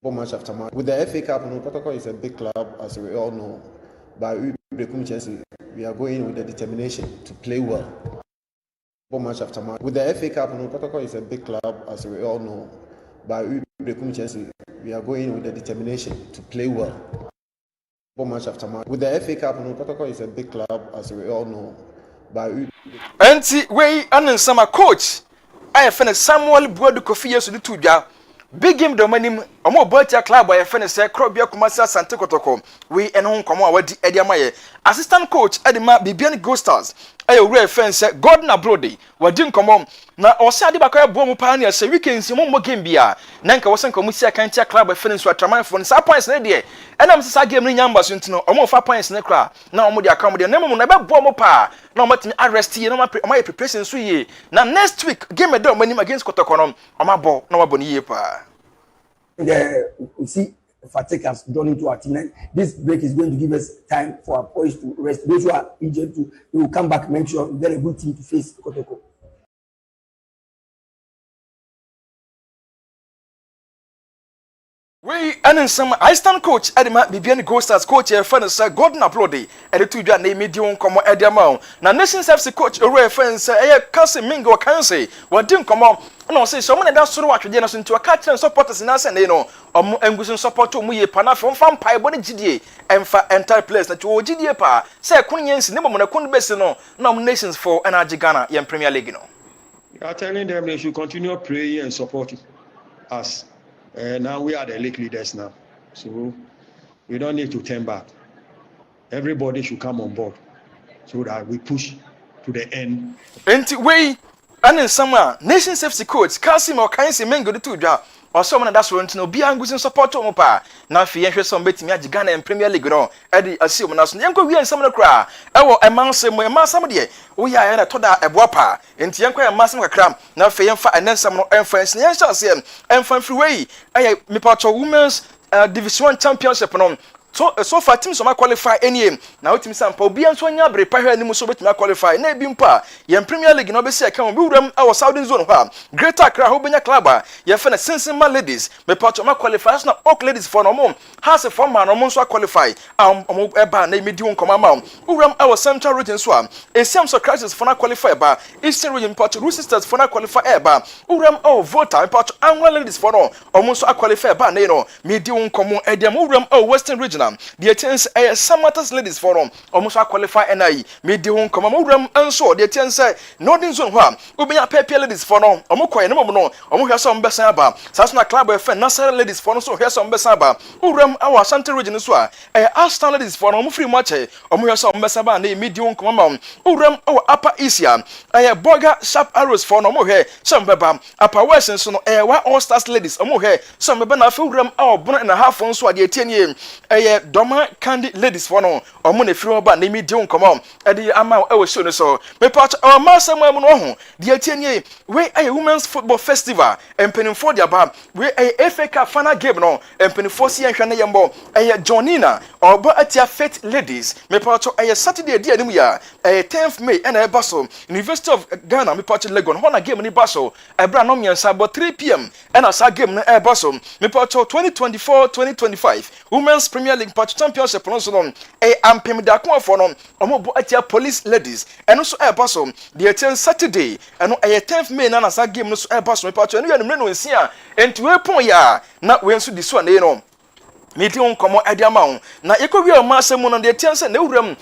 Match after match. With the FA Cup, Kotoko is a big club, as we all know. But we Brekum Chelsea, we are going with the determination to play well. Match after match. With the FA Cup, Kotoko is a big club, as we all know. But we Brekum Chelsea, we are going with the determination to play well. Match after match. With the FA Cup, Kotoko is a big club, as we all know. But we. Enti we anen sama coach. I finished Samuel Bodu Kofi yesu di tudwa. Big game domanim omo boatia club by fene say Krobia Kumasi Asante Kotoko we eno nkomo awadi ediamaye assistant coach Edima Bibian Go Stars ayo we fence Gordon Brody wadi nkomo na osa ade bakoya bo mu pa na say weekend si mo game bia na nka wosen nkomo si akan tia club by fene so atramanfo sa points na de enam sisa game ni nyamba so ntino omo fa points na kra na omo de akam de na mo na be bo mo pa na omo timi arrest ye na omo preparation so ye na next week game do manim against Kotoko no omo bo na omo bo ni ye pa. We see fatigue has done into our team. This break is going to give us time for our boys to rest. Those who are injured, they will come back, make sure we get a good team to face Kotoko. We and some Iceland coach Edima Bibian Go Stars coach friends Gordon Brody and the two that name medium come Edamount. Now Nations FC coach away friends Kasi Mingo Kansi what didn't come on. No say someone that sort of watch the into a catch and supporters in us and they know Engusin support to Muye Pana from Fan Pie body GDA and for entire players that you GDA pa say Kunyans never on a kun best no nominations for NRG Ghana in Premier League. No. You are telling them they should continue praying and supporting us. Now we are the league leaders now, so we don't need to turn back. Everybody should come on board so that we push to the end. And we and in summer nation safety coach Kasim or Kainsi Mengo the two draw or someone that's going to know be angus in support to Mopa. Now for you some betting me Ghana and Premier League no Eddie assume us yanko we and some of the cry. Ewo a man some way man somebody we are in a toda a wapa and yanko a mass cram now for you and then some friends and shall see and fan freeway I me part of women's division 1 championship no so far teams so qualify any now team sample bi anso nya bre pa hwa ni so betima qualify na bi mpa ye Premier League no be see aka bi wuram our Southern Zone ha Greater Accra ho benya club ye fe na Sensenma ladies me pa ma qualify so na Oak ladies for no mom has a former no mom so qualify eba na medi won koma ma wuram our Central region so esiam so crisis for na qualify ba Eastern region pa Ru sisters for na qualify eba wuram our voter pa Anglo ladies for no omon so qualify ba na no medi won komo ediam wuram our Western region the chance Samatas ladies forum almost qualify NI made home come amuram and so the chance Northern Zone one ubenya pepe ladies forum omukoye no no omuhwe so mbesa ba sasuna club FM Nasara ladies forum so hwe so mbesa ba uram our Central region so Aston ladies forum free match omuhwe so mbesa ba na made home come am uram our Upper Asia Boga Sharp Arrows forum omuhwe so mbeba Upper West so no wa All Stars ladies omuhwe so mbeba na uram our bono and a half on so the 10 year Doma Candy ladies for no omo na firi ba na mi di nkomo e di ama e wo show no so me part our master mu no ho di atienie we a women's football festival empenifo dia ba we a FA Cup final game no empenifo si ehwe na yembo e Johnina obo atia Faith ladies me part e Saturday dia nim ya 10th May and e baso University of Ghana me part Legon ho na game ni baso e bra no miensa about 3 p.m. and asa game na e baso me part 2024-2025 Women's Premier League Patch Championship no so no ampem da ko afo no omobo atia Police ladies eno so e baso the 10th Saturday eno 10th May na sa game no so e baso me patch eno ya no nsia enti we pon ya na we nso di so na no meeting on komo ediama na ekowi o ma asemu no de tianse na wuram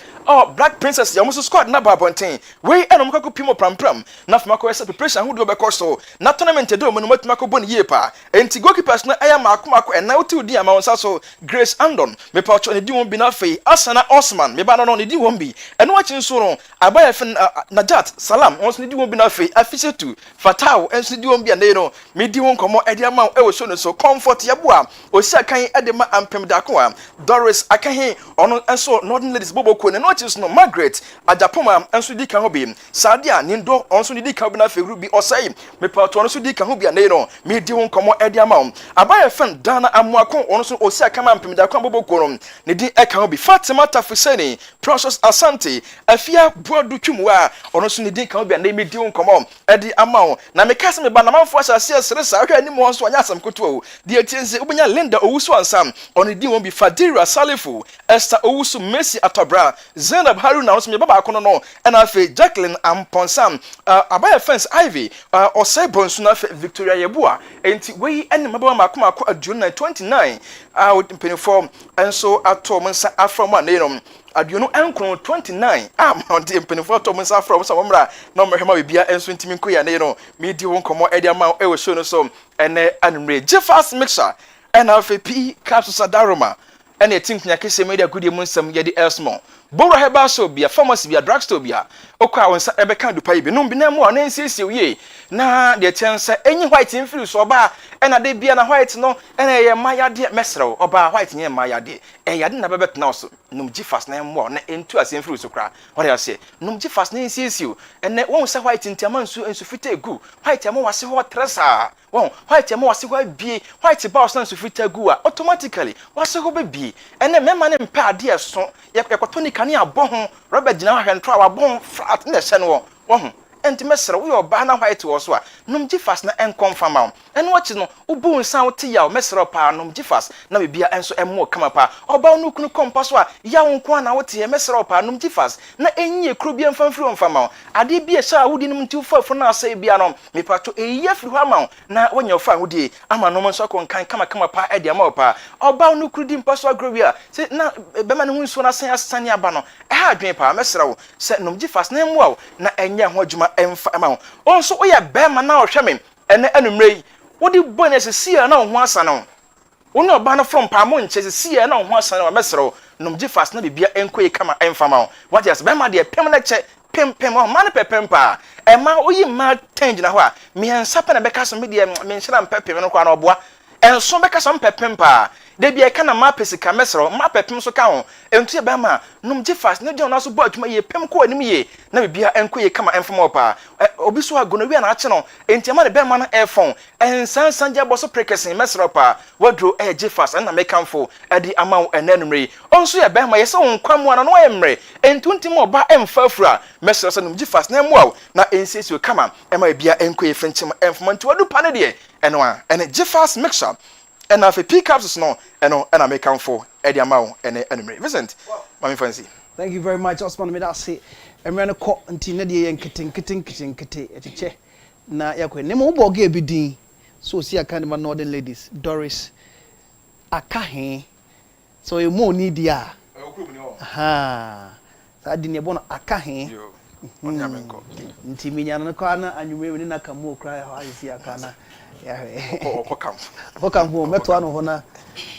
Black Princess ya muso squad na babonten we enom kako pimo prampram na fama ko esa preparation hu do be costo na tournament de o menu matuma ko boni ye pa enti goalkeepers na aya mako na uti udi ama wonsa so Grace Andon me pa cho ne di won bi na fei Asana Osman me ba no ne di won bi eno achi nso no abaya fe Najat Salam won ne di won bi na fei Afisetu Fatao enso di won bi na no me di won komo ediama e wo show no so comfort ya boa o sia kan edema ampem dako Doris Akahe ono enso Northern ladies bobo ko ne no no Margaret Ajapoma enso di kan ho bi Sadia Nindo onso di kan bi na fegru bi osai me pato onso di kan ho bi na no me di won komo edi ama abaya fen Dana Amuako onso osi akama mpemda kwa bobo ko no ne di e kan ho bi Fatima Tafuseni Precious Asante afia boadu twumwa onso ne di kan ho bi na me di won komo edi ama na me kase me ba na manfo asase seresa ahwa anim onso anya asam koto di atiense ubenya Linda Owusu ansam oni di won bi Fadira Salifu Esther Owusu Messi Atobra Zainab Haruna also me baba kono no and afi Jacqueline Amponsam abaya fence Ivy osai bonsu na Victoria Yebua enti we ene mababa makoma aduna 29 penform and so atom nsa afroma na no aduno enkron 29 mount penform atom nsa afroma so mra na mehema bibia enso ntimi nkoya na no me di won komo edi ama e wo show no so ene anmre Jeffers mixer and afi P capsule sadaroma and a think nya kese media good munsam ye di elsmo Bora heba so bia pharmacy bia drugstore bia okwa wonsa ebeka dupa ibi no bi na mu na nsiesie wie na de tense enyi white influ so ba na de bia na white no na ye mayade mesrew oba white nye mayade yade na bebet na so num gifas na mo na entu ase influ so kra what you say num gifas na nsiesie na won se white ntiama nsu fita egu white am wase ho tresa won white am wase ho bie white ba so nsu fita egu automatically wase ho be bie na mema ne mpa ade so yekotonika ni abon Robert gina hwentro abon flat na se no wo enti mesere wo yoba na white wo so a num gifas na enconfirm am eno wachi no ubu nsan wote ya mesere pa num gifas na bibia enso emmo kama pa oba onukunu kompa so a ya wonko na wote ya mesere pa num gifas na enye kro bia mfamfiri omfama ade bia sha wodi num nti ufafo na asa bia no me pato eya firi ho ama na wonya ofa wodi ama no nso konkan kama pa ede ama pa oba onukuru di mpa so agro bia se na bema ne hu nso na san asane aba no ha adwen pa mesere wo se num gifas na emmo na enye ho adwuma emfa ama onso oya bema na ohweme ene anumrei wodi bonus sia na ho asa no wona oba na from pa mo nche sia na ho asa na mesero num gifas na bibia enkoye kama emfa ma what just bema de pem na che pem o man pepem pa Emma oyi ma change na ho a me hensa pe na beka so me de me nhira mpepem no kwa na oboa enso beka so mpepem pa de bia ka na ma pesika mesro ma pepem so ka ho entu e ba ma num je fast ne de ona so bo adwuma ye pem ko anim ye na bibia enko ye kama enfom pa obi so agono wi na ache no entiama de be ma na airphone ensansan je bo so prekesin mesro pa wadro je fast na me kamfo edi ama enanumre onso ye be ma ye se wonkwamu ana no ye mre entu ntim oba emfa afura mesro so num je fast na mu na ensesi kama ema bibia enko ye fenchim enfom nti wadu pa ne de eno a ene je fast mixture and after pick ups no and I make count for Eddie Amau and enemy. Vincent, Mammy Fancy. Thank you very much, Osman. Me that say, I'm running a court until Nadia and kitting. Na yakwe nemo boge bidi so see a kind of northern ladies Doris akahe so you mo need ya ha sa di ne bono akahe nti minya no kwa na anwume ni na kamo cry how you see akana ya okam meto ano ho na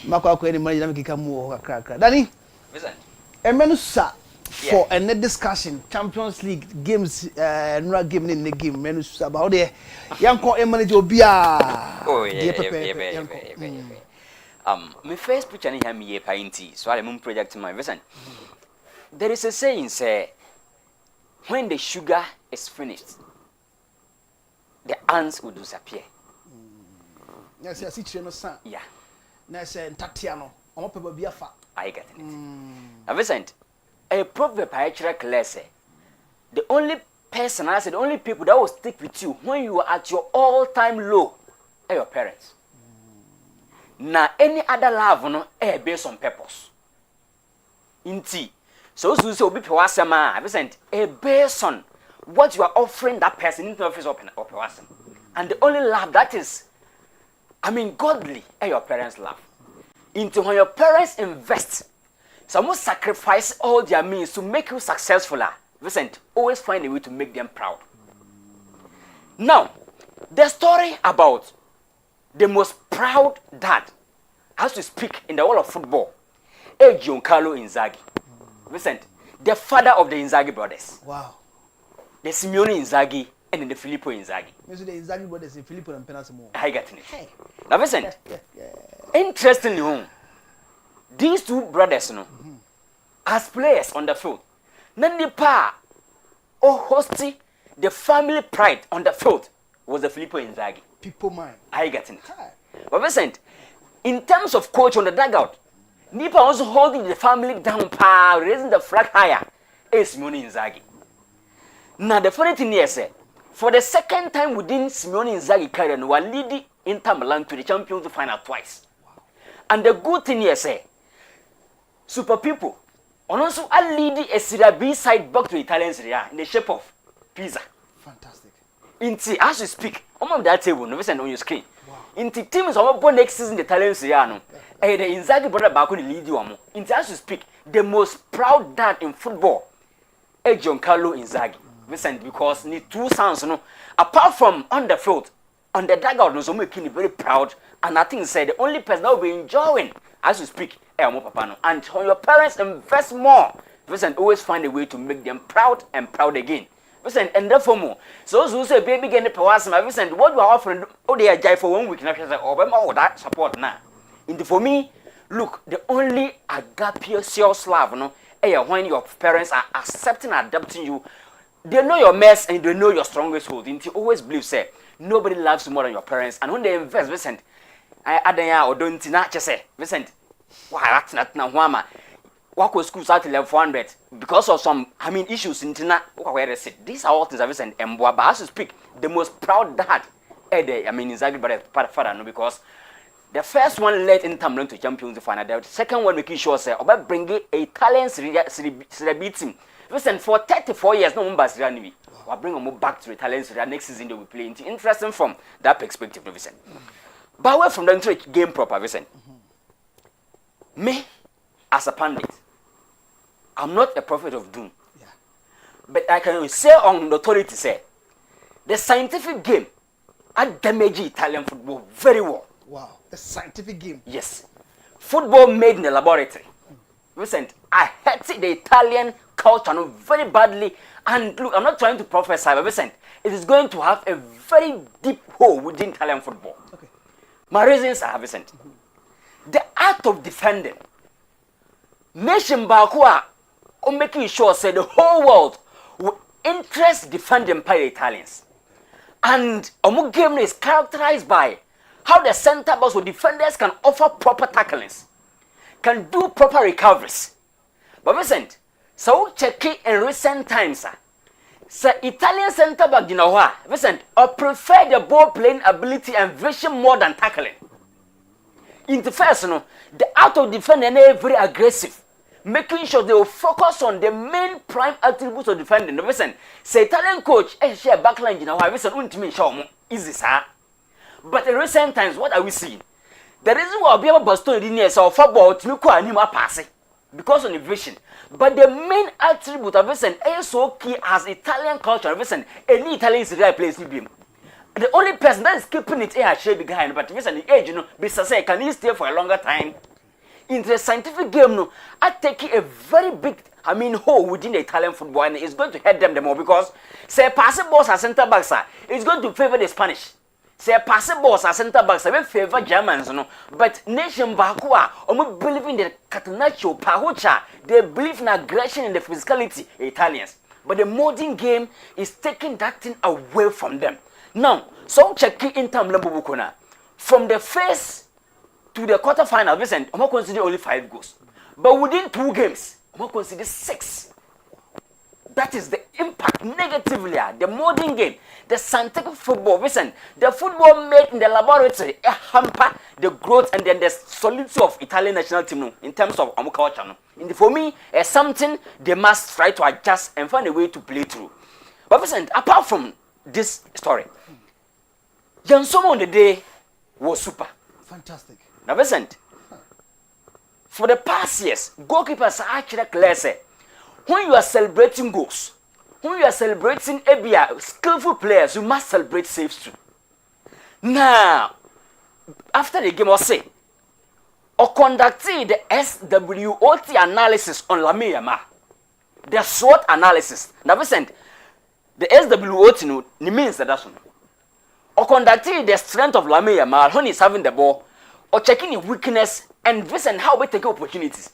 makwa kwa ni manager na mekika mu ho kakra dani emenu sa for a discussion Champions League games nura game in the game menu sa about there yanko manager obia oh yeah my first picture ni ham ye painti so I am project my vision. There is a saying say when the sugar is finished the ants will disappear. Yes, I see no san. Yeah. Na say ntatiano omo pe ba bia fa. I get it. Now Vincent, a proverb I actually clear say the only person, I said the only people that will stick with you when you are at your all-time low are your parents. Now any other love no based on purpose. Inti. So so be pewasema, Vincent, based on what you are offering that person into office open pewasem. And the only love that is godly are your parents' love. Into when your parents invest, some will sacrifice all their means to make you successful. Vincent, always find a way to make them proud. Now, the story about the most proud dad has to speak in the world of football. Giancarlo Inzaghi. Vincent, the father of the Inzaghi brothers. Wow. The Simeone Inzaghi and the Filippo Inzaghi. The Inzaghi brothers in Filippo and Penasimo. I get it. Hey. Now, Vincent, interestingly, these two brothers, as players on the field, Nandipa or hosting the family pride on the field was the Filippo Inzaghi. People mind. I get it. But Vincent, in terms of coach on the dugout, Nipa also holding the family down, raising the flag higher, is Simeone Inzaghi. Now, the funny thing is, for the second time within Simeone Inzaghi career, we are leading Inter Milan to the Champions final twice. Wow. And the good thing is, super people, and also a leading a Serie B side back to Italian Serie A in the shape of Pisa. Fantastic. Inti, as you speak, on that table, no on your screen. Wow. Inti team is about next season the Italian Serie A. The Inzaghi brother back on the lead you. Inti, as you speak, the most proud dad in football, Giancarlo Inzaghi. Vincent, because need two sons, apart from on the field, on the dugout, no, making very proud. And I think said the only person that will be enjoying as you speak, Papa. And when your parents invest more, Vincent always find a way to make them proud and proud again. Vincent, and therefore more. So who say baby getting the powers, Vincent, what you are offering, they are jai for 1 week, and all that support now. Into for me, look, the only agape sales love, when your parents are accepting and adopting you. They know your mess and they know your strongest hold. You always believe, say, nobody loves you more than your parents. And when they invest, Vincent, I or don't say, Vincent, why that's not now, Wama? Walk with schools at level 400 because of some, issues in Tina. Where they say, these are all things, Vincent, and but as to speak, the most proud dad, Inzaghi, but father, because the first one led Inter Milan to Champions final. The second one making sure, say, about bringing a Italian Serie B team. Listen, for 34 years, no one has run me. We'll bring them back to Italian Serie A next season. They will play. It's interesting from that perspective, Vicent. But away from the game proper, Vicent. Me, as a pundit, I'm not a prophet of doom. Yeah. But I can say on authority, say, the scientific game had damaged Italian football very well. Wow, the scientific game. Yes. Football made in the laboratory. Vicent, I hated the Italian culture very badly. And look, I'm not trying to prophesy, but listen, it is going to have a very deep hole within Italian football. Okay. My reasons are, Vincent, the art of defending. Nation Bakua making sure say the whole world will interest defending by the Italians. And our game is characterized by how the center backs or defenders can offer proper tacklings, can do proper recoveries. But Vincent, so check it in recent times, sir, Italian center back, you know what, Vincent, or prefer the ball playing ability and vision more than tackling. In the first, the art of defending is very aggressive, making sure they will focus on the main prime attributes of defending. Listen, say Italian coach, share backline, you know, listen, easy, sir. But in recent times, what are we seeing? The reason why we have a Boston in here, so football, to me, anima passing because of the vision. But the main attribute of listen is so key as Italian culture. Listen, any Italian city plays the game. The only person that is keeping it here share behind, but listen, the age, Mr. Say, can he stay for a longer time? In the scientific game, I take a very big, hole within the Italian football, and it's going to hurt them the more because, say, passing balls are center backs, it's going to favor the Spanish. Say, passing balls are center backs, they favor Germans, but nation Bakua, believe in the Catenaccio, Pahucha, they believe in aggression and the physicality, Italians. But the modern game is taking that thing away from them. Now, so check in terms of from the first to the quarterfinal, listen, I'm not consider only 5 goals. But within 2 games, I'm not consider 6. That is the impact negatively. The modern game, the scientific football, listen, the football made in the laboratory hamper the growth and then the solidity of Italian national team in terms of culture. For me, it's something they must try to adjust and find a way to play through. But listen, apart from this story, Jansomo on the day was super. Fantastic. Now listen, for the past years, goalkeepers are actually clear say, when you are celebrating goals, when you are celebrating skillful players, you must celebrate saves too. Now, after the game, I'll say, or conducting the SWOT analysis on Lamine Yamal, the SWOT analysis. Now listen, the SWOT means that that's one. Or conducting the strength of Lamine Yamal when he's having the ball, or checking his weakness and listen how we take opportunities.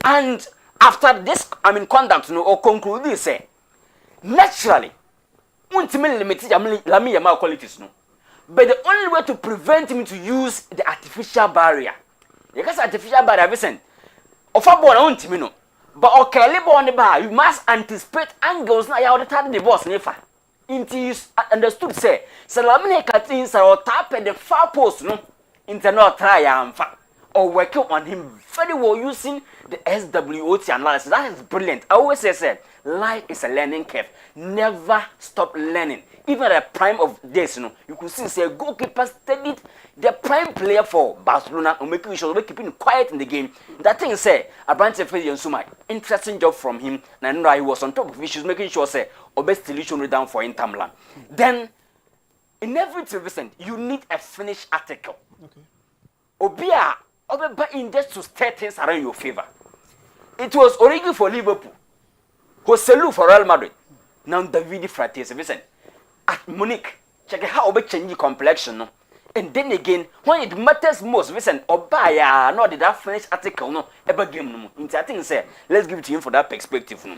And after this, conduct, or conclude this, say, naturally, ultimately limited Lamine Yamal qualities, but the only way to prevent him to use the artificial barrier, because artificial barrier, listen, of a ball on team, but okay, labor on the bar, you must anticipate angles now. You are the boss, never. Until understood, say, Salamine Catins or tap at the far post, into not try or working on him very well using the SWOT analysis. That is brilliant. I always say, life is a learning curve. Never stop learning. Even at the prime of this, you could see say goalkeeper studied the prime player for Barcelona and making sure we're keeping quiet in the game. That thing say, Abrante Fediansuma, interesting job from him. And he was on top of issues, making sure say, best solution down for Inter Milan. Then, in every television, you need a finished article. Okay. Obia, in just to stir things around your favor. It was Origi for Liverpool, Joselu for Real Madrid. Now Davide Frattesi, listen, at Munich, check how we change the complexion. And then again, when it matters most, listen, Obaya, no, did that finished article, no, ever game, no. I think, say, let's give it to him for that perspective, no.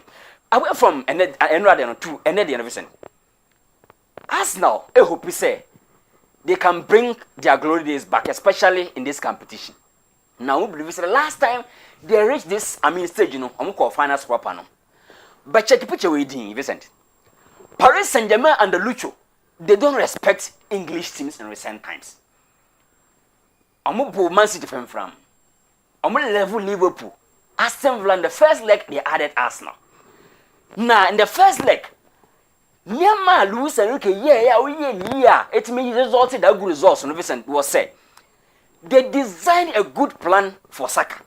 Away from another two, another, listen. Arsenal, I hope we say, they can bring their glory days back, especially in this competition. Now, we believe the last time they reached this, stage, I'm called finals proper, no. But check the picture we did, Vincent. Paris Saint-Germain and the Lucho, they don't respect English teams in recent times. I'm Man City from. I'm level Liverpool. Aston Villa in the first leg, they added Arsenal. Now, in the first leg, Nyama, Luis Enrique, it may result in that good results, and Vincent was said. They designed a good plan for Saka.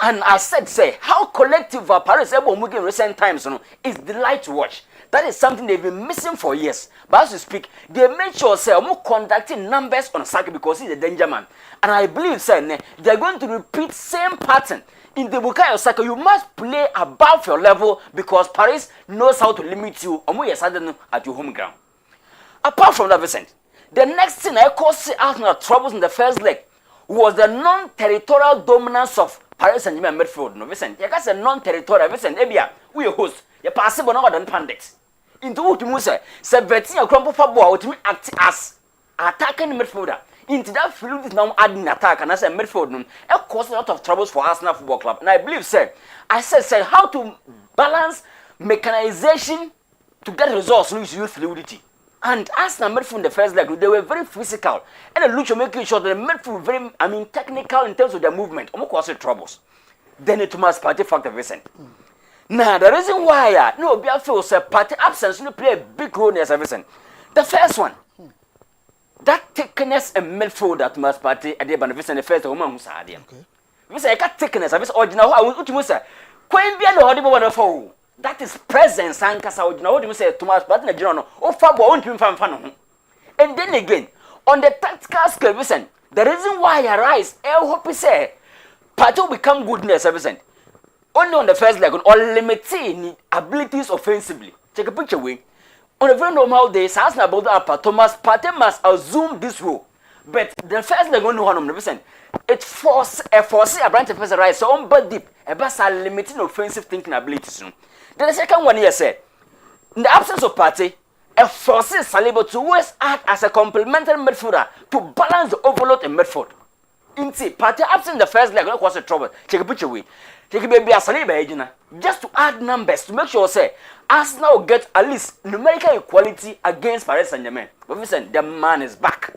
And I said, say, how collective Paris in recent times is delight to watch. That is something they've been missing for years. But as we speak, they make sure, say, I'm conducting numbers on Saka because he's a danger man. And I believe, say, they're going to repeat same pattern In the Bukayo Saka, you must play above your level because Paris knows how to limit you at your home ground. Apart from that, Vincent, the next thing I caused Arsenal troubles in the first leg was the non-territorial dominance of Paris Saint-Germain midfield. No, Vincent, you got a non-territorial. Vincent, Ebia, we a host. You pass it, but not than pandit. Into what you say, 17 a crumple for ball to act as attacking midfielder. Into that field is now adding attack, and as a midfield, it caused a lot of troubles for Arsenal Football Club. And I believe, I said, how to balance mechanization to get results through use fluidity. And Arsenal midfield in the first leg, they were very physical. And the Lucho making sure that the midfield very, technical in terms of their movement. Almost caused troubles. Then it must party factor, Vincent. Now, the reason why, no, be a feels a party absence to play a big role in Vincent. The first one. That thickness and midfield that must party at the Vincent the first woman who's had him. We say, I got thickness of this original. I would say, Queen be an audible wonderful. That is presence, and Casa original. What do you say, Thomas Patton, General, or Fabo, won't you fan? And then again, on the tactical scale, Vincent, the reason why I rise, I hope you say, party will become goodness, Vincent. Only on the first leg, or limiting abilities offensively. Take a picture away. On a very normal day, Arsenal about upper Thomas Partey must assume this role. But the first leg only one of them, it forces a branch of rise so on but deep, a bus are limiting offensive thinking abilities. Then the second one here said, in the absence of Partey, it forces Saliba to always act as a complementary midfielder to balance the overload in midfield. Indeed, Partey absent in the first leg, not cause a trouble. Take a picture away. Take a baby as Saliba, just to add numbers to make sure, Arsenal will get at least numerical equality against Paris Saint-Germain. But listen, the man is back.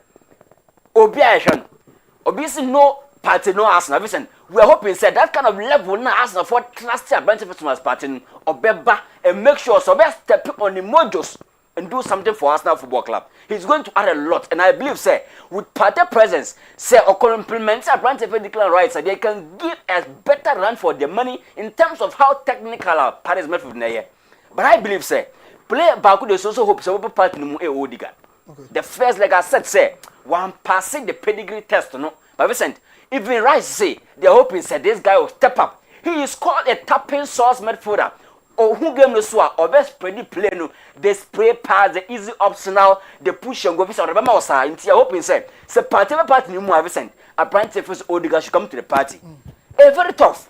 Obviously, no Partey, no Arsenal. Listen, we are hoping that kind of level now Arsenal for trust a bunch of Thomas Partey or Beba and make sure so best step on the mojos and do something for Arsenal Football Club. He's going to add a lot, and I believe, with Partey presence, or complement a branch of declare rights, they can give a better run for their money in terms of how technical Paris midfield is. But I believe, play back with the social hope, so we part in Odiga. The first, like I said, one passing the pedigree test, no. But Vincent, even Rice they're hoping, this guy will step up. He is called a tapping source midfielder. Or who game no swap, or best spread play no, they spray pass, the easy optional, the push and go for the Bamasa. Into hoping, Partey party no more, Vincent. A branch of Odiga should come to the party. Very tough.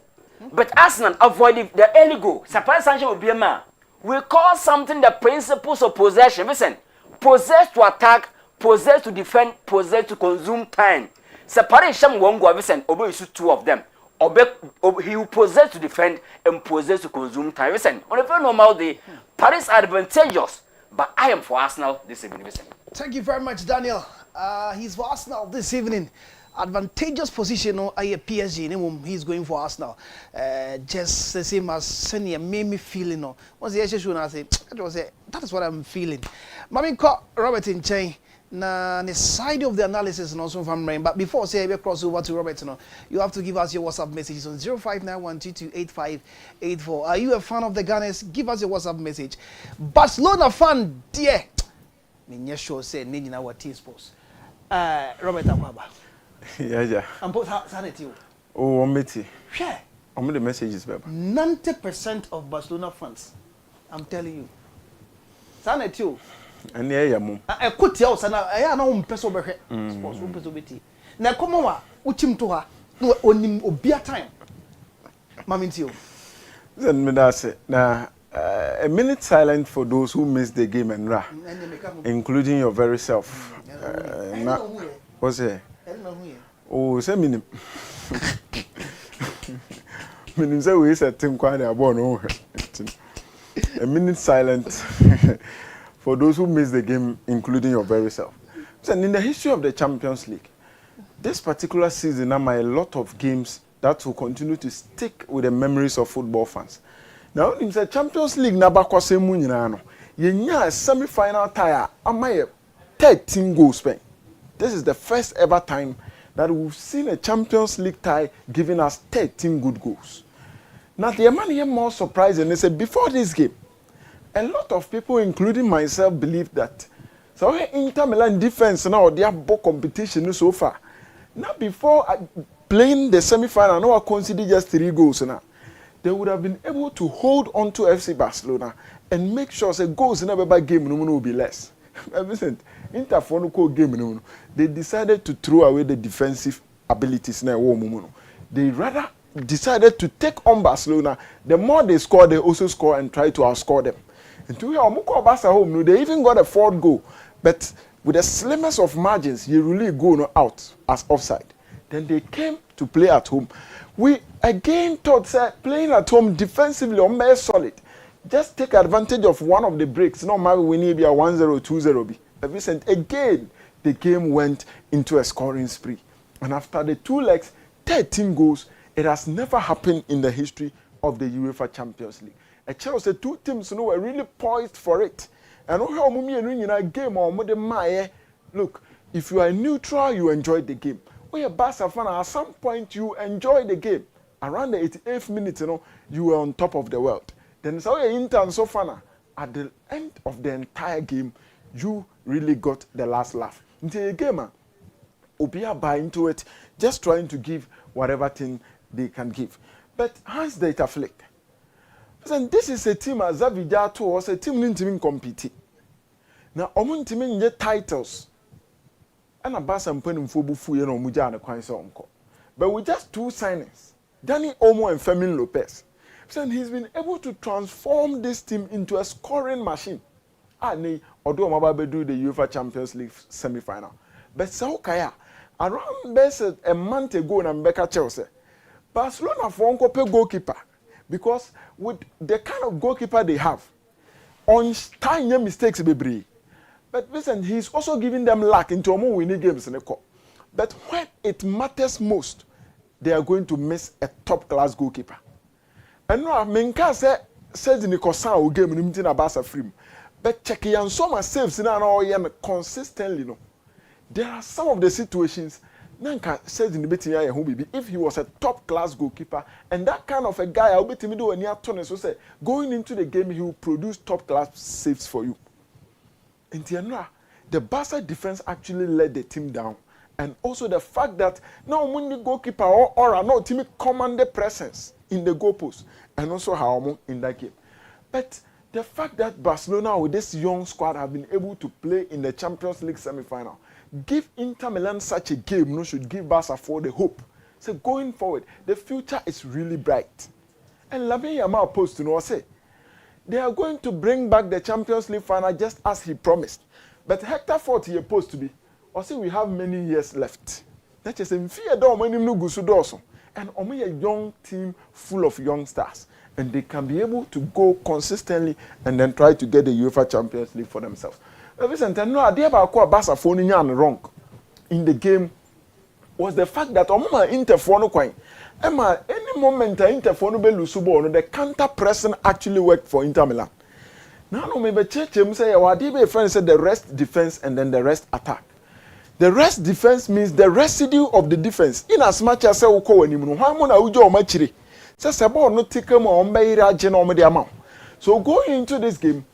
But Arsenal avoided the early goal. Surprise Sancho will be a man. We call something the principles of possession. Listen, possess to attack, possess to defend, possess to consume time. Separation won't go, listen, obey two of them. He will possess to defend and possess to consume time. Listen, on a very normal day, Paris are advantageous, but I am for Arsenal this evening. Listen. Thank you very much, Daniel. He's for Arsenal this evening. Advantageous position at PSG. He's going for Arsenal. Just the same as Senior made me feeling. Once the issue, I say that is what I'm feeling. Mami call Robert in chain. Na the side of the analysis and also from rain. But before say we cross over to Robert, you have to give us your WhatsApp messages on 0591228584. Are you a fan of the Gunners? Give us your WhatsApp message. Barcelona fan, dear. Me sure say nini na what sports. Robert Akwaba. Yeah. I'm both sanity. Oh, I'm meeting. Share. I'm the messages, baby. 90% of Barcelona fans, I'm telling you. Sanity. And yeah, mum. I could tell Sana, I am no person over sports room possibility. Now, come on, uchim to her, no only obia time. Mamintio. Then, me that's it. Now, a minute silent for those who missed the game and including your very self. What's it? Oh, say minim. Minim say we said Tim Kwani abon. A minute silent for those who missed the game, including your very self. So in the history of the Champions League, this particular season, there are a lot of games that will continue to stick with the memories of football fans. Now, in the Champions League, Nabakose Muninano, a semi-final tie, am 13 goals. This is the first ever time that we've seen a Champions League tie giving us 13 good goals. Now, the man here more surprising. They said before this game, a lot of people, including myself, believe that so Inter Milan defense now they have both competition so far. Now before playing the semi-final, no, I consider just 3 goals now. They would have been able to hold on to FC Barcelona and make sure say goals in every game no will be less. Vincent, Inter for no game no, they decided to throw away the defensive abilities now. They rather decided to take on Barcelona. The more they score, they also score and try to outscore them. And to hear Barca home, they even got a 4th goal, but with the slimmest of margins, you really go out as offside. Then they came to play at home. We again thought that playing at home defensively on very solid. Just take advantage of one of the breaks. No matter we need be a 1-0, 2-0. Vincent, again, the game went into a scoring spree. And after the 2 legs, 13 goals. It has never happened in the history of the UEFA Champions League. A Chelsea 2 teams were really poised for it. And how game or look, if you are neutral, you enjoy the game. When you're Barca fan, at some point you enjoy the game. Around the 88th minute, you were on top of the world. Then so you're Inter and so far, at the end of the entire game, you really got the last laugh. Until the game, Obia buy into it, just trying to give whatever thing they can give. But Hans Data Flick. This is a team as Zavidato was a team in team compete. Now, Omun team get titles. And a bass and penny for Bufu and Muja and a coin song. But with just 2 signings, Danny Olmo and Fermin Lopez. So he's been able to transform this team into a scoring machine. And although Mababe do the UEFA Champions League semi-final. But Saukaya, around best a month ago, and Becca Chelsea, Barcelona for Uncle goalkeeper. Because with the kind of goalkeeper they have, on tiny mistakes be brave. But listen, he's also giving them luck into more winning games in the cup. But when it matters most, they are going to miss a top-class goalkeeper. And now, Menka says in the Kosan game in the Barca frame. But checking and some saves now consistently. No, there are some of the situations. Nanka says in the betting if he was a top-class goalkeeper and that kind of a guy, I'll bet him do a near turn. So say going into the game, he will produce top-class saves for you. In Tianra, the Barca defense actually let the team down. And also the fact that now when the goalkeeper or no team commanded presence in the goalpost and also how in that game. But the fact that Barcelona with this young squad have been able to play in the Champions League semi-final, give Inter Milan such a game, should give Barca for the hope. So going forward, the future is really bright. And Lamine Yamal posed to say, they are going to bring back the Champions League final just as he promised. But Hector Fort he supposed to be. Or say we have many years left. That is in fear and only a young team full of young stars. And they can be able to go consistently and then try to get the UEFA Champions League for themselves. Vincent, no idea about what Barca phoning wrong in the game was the fact that Inter for no coin. Emma, any moment Inter for no Belusubo, the counter pressing actually worked for Inter Milan. Now, no, maybe Church say, well, friend said the rest defense and then the rest attack. The rest defense means the residue of the defense. In as much as I will call him, so going into this game,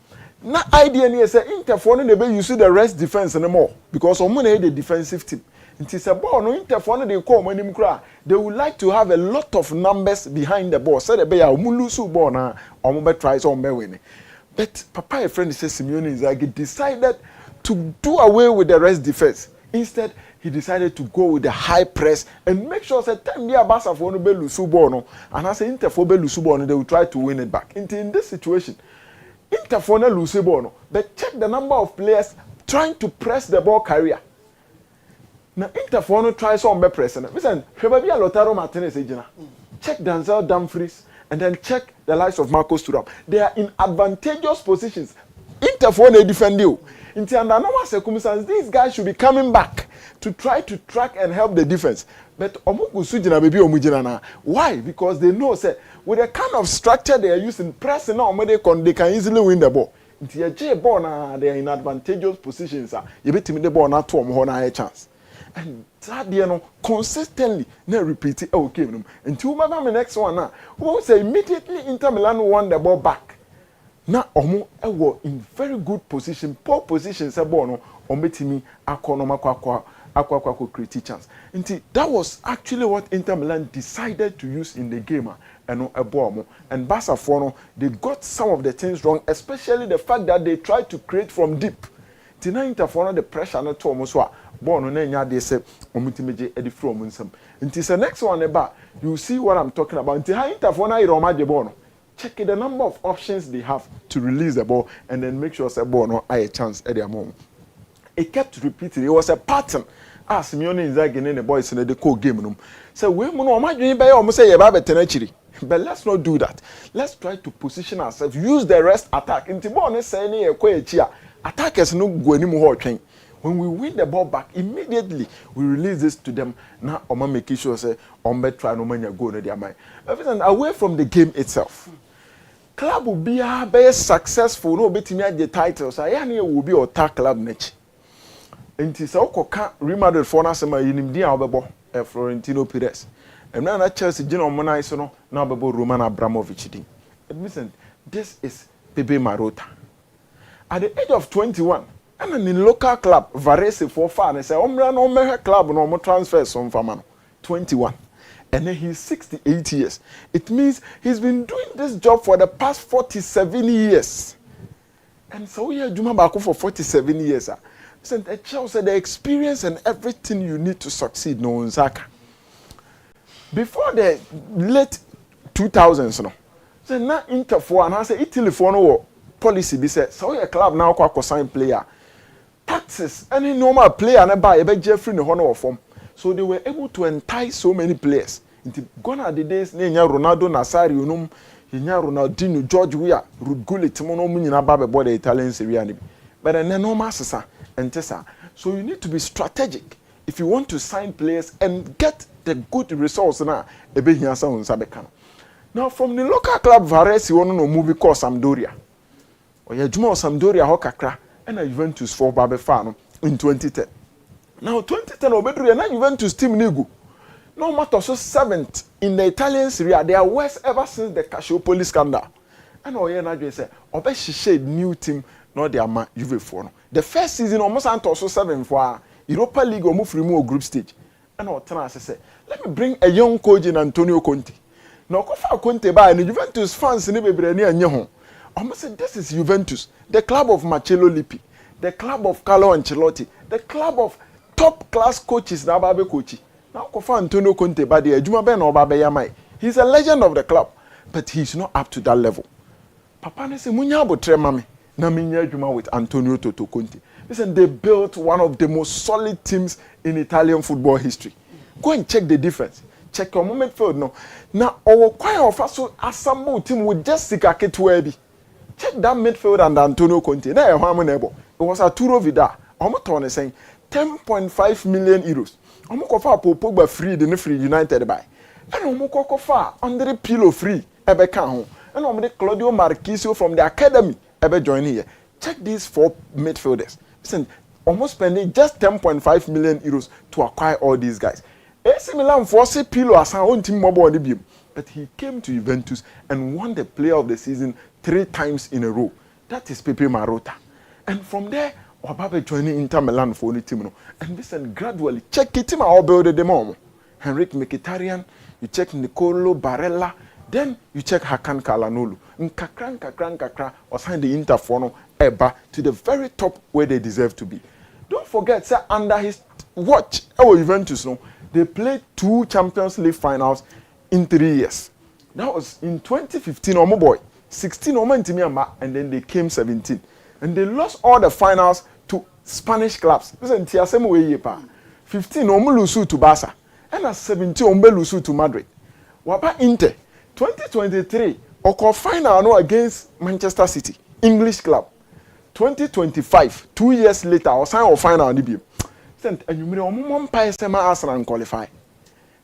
na idea ni say Inter for no dey use the rest defense anymore because omo the defensive team. It is a ball no Inter for no dey call manim kra. They would like to have a lot of numbers behind the ball. Say the be omo lose ball na omo be try so omo win. But Papa a friend says Simeone Inzaghi decided to do away with the rest defense. Instead, he decided to go with the high press and make sure that time near Barca for no be lose ball no. And as Inter for be lose ball no, they will try to win it back. In this situation, Inter for no lose ball no, but check the number of players trying to press the ball carrier. Now Inter for no try some be press na. Listen, Shebabia Lautaro Martinez ejina. Check Denzel Dumfries and then check the likes of Marcus Thuram. They are in advantageous positions. Inter for no defend you. In the normal circumstances, these guys should be coming back to try to track and help the defense. But why? Because they know say with the kind of structure they are using, pressing on they can easily win the ball. They are in advantageous positions. You bet me the ball not to a chance. And that consistently repeat it. Okay, until the next one now, who say immediately Inter Milan won the ball back. Now, in very good position, poor position, Sabono, Ometimi, Akonomakwa, akwa create chance. Nti that was actually what Inter Milan decided to use in the game and and Barca for they got some of the things wrong, especially the fact that they tried to create from deep. Tina Inter for the pressure not to almost born on enya they say omutimeje edi from nsam. Nti the next one about you see what I'm talking about. Nti Inter for na iroma de ball. Check the number of options they have to release the ball and then make sure the ball no a chance at their moment. It kept repeating. It was a pattern. As Simeone Inzaghi and the boys in the core game room. So we almost say but let's not do that. Let's try to position ourselves. Use the rest attack. In Tibone saying attackers no go anymore. When we win the ball back, immediately we release this to them. Now Oma make sure say try no man go no their mind. Everything away from the game itself. Club will be very successful. No betimi the titles. I will be or tag club next. Nti se okoka Real Madrid for na sema yinim dia obebo Florentino Perez. Emna na Chelsea gina omona iso no na obebo Roman Abramovich din. Listen, this is Pepe Marotta. At the age of 21, and in local club Varese for far and say omra no me club no mo transfers from Famano 21. And then he's 68 years. It means he's been doing this job for the past 47 years. And so we are Juma Baku for 47 years. It shows the experience and everything you need to succeed. No, Zaka. Before the late 2000s, no. So now Inter for and I say Italy for no policy. Be said so your club now quite sign player. Taxes any normal player and buy a Jeffrey in the honor of form. So they were able to entice so many players. Gone are the days Nenya Ronaldo Nazario num, Nenya Ronaldinho, George Weah, Ruud Gullit, Timono Munina Babe boy the Italian Serie A. But then no master. So you need to be strategic if you want to sign players and get the good results now. Now from the local club Varese, you want to movie called Sampdoria. Or you Juma Sampdoria Hokakra and a Juventus for Babefano in 2010. Now 2010 Obedri and Juventus team Nigu. No matter so 7th in the Italian Serie A, they are worst ever since the Calciopoli scandal. And Oyenajo said, Obeshe new team. No, they are Juve for. The first season almost also 7 for Europa League or move remove group stage. And I'll turn and say, let me bring a young coach in Antonio Conte. Now, Kofa Conte by the Juventus fans in the Bebrenia and Yahoo. Almost say this is Juventus, the club of Marcello Lippi, the club of Carlo Ancelotti, the club of top class coaches. Now, Babe Kochi. Now, Kofa Antonio Conte by the Juma Ben or Babe Yamai. He's a legend of the club, but he's not up to that level. Papa ne say, Munyabo Tremami. Naminya Juma with Antonio Toto Conte. Listen, they built one of the most solid teams in Italian football history. Go and check the difference. Check your midfield now. Now, our choir of us assemble team with Jessica Ketwebi. Check that midfield and Antonio Conte. Now, it was Arturo Vidal. I'm saying 10.5 million euros. I'm going to Pogba free, the free United by. And I'm going to under the pillow free. And I'm going to Claudio Marchisio from the academy. Ever join here. Check these 4 midfielders. Listen, almost spending just 10.5 million euros to acquire all these guys. AC Milan forced Pirlo as our own team mobile, but he came to Juventus and won the Player of the Season 3 times in a row. That is Pepe Marotta. And from there, Obabe joining Inter Milan for the team. And listen, gradually check it. I'll build the mom. Henrik Mkhitaryan, you check Nicolo Barella. Then you check Hakan Kalhanoglu. Nkakra, or sign the Inter for Eba to the very top where they deserve to be. Don't forget, sir, under his watch, our Juventus, they played 2 Champions League finals in 3 years. That was in 2015, my boy. 16, and then they came 17. And they lost all the finals to Spanish clubs. Listen, 15, lose to Barca. And at 17, lose to Madrid. Wapa Inter. 2023, Oko final against Manchester City, English club. 2025, 2 years later, I'll sign our final on the and you may Arsenal qualify.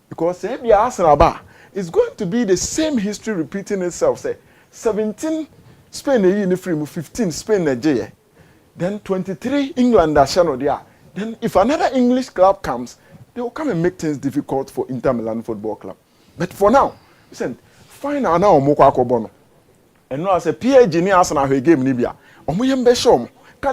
Because if Arsenal bar, it's going to be the same history repeating itself. Say 17 Spain in free, 15 Spain Nigeria. Then 23 England are there. Then if another English club comes, they will come and make things difficult for Inter Milan Football Club. But for now, listen. Final now moko akobono. And now as a PSG ni Arsenal game Libya. Can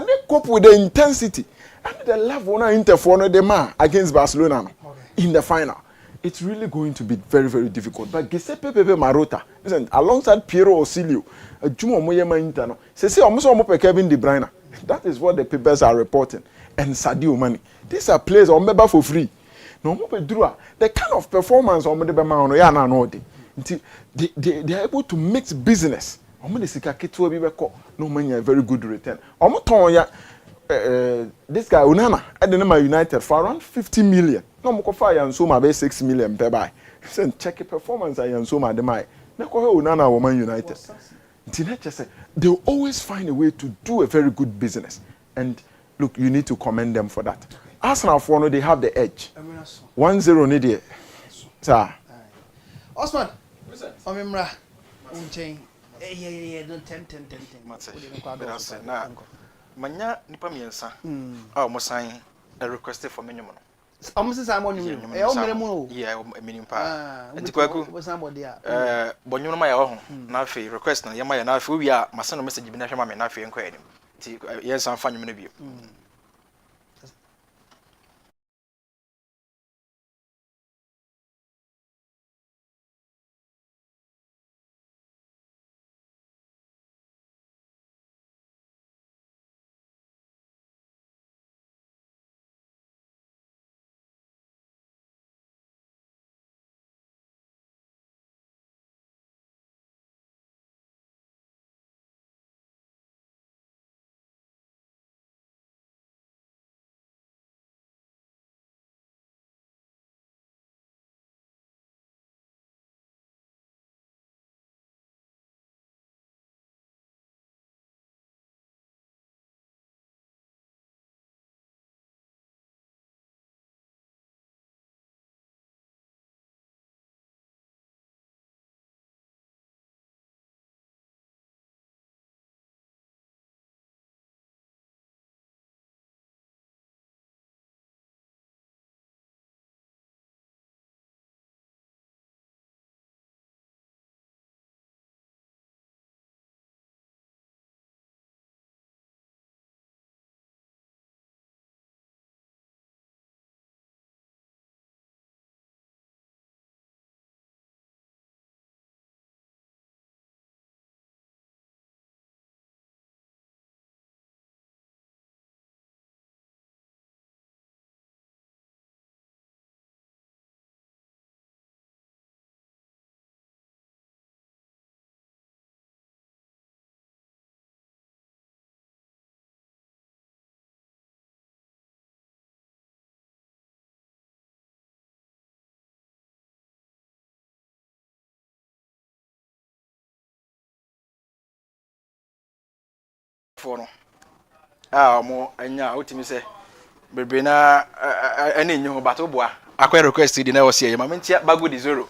they cope with the intensity And the level now Inter for the man against Barcelona in the final. It's really going to be very, very difficult. But Giuseppe Pepe Marotta, listen, alongside Piero Osilio, Jumo Moyema Intano, say almost Kevin De Bruyne. That is what the papers are reporting. And Sadio Mane. These are players on member for free. No more the kind of performance on the Bama yeah no they are able to mix business. No money a very good return. This guy Onana at the name of United for around 50 million. No more fire and so my 6 million per buy. Check a performance I and so my demai. Onana woman United. They will always find a way to do a very good business. And look, you need to commend them for that. Arsenal for no, they have the edge. 1-0 Nidia. Sir. Osman. Omimra. Unchain. Yeah, no 10. Manya nipa miensa. Mo sign a request for minimum. Almost as I'm on you. Yeah, minimum pa. And Tikwaku. Bonyo my own. Na fe request na yama na fe we are masano message bi na hwema me na fe enko enim. Ti yes am fa nyum na bio. For no mo anya otimi se bebre na ene nyu bato boa akwa request di na wo se ma mentia bago di 0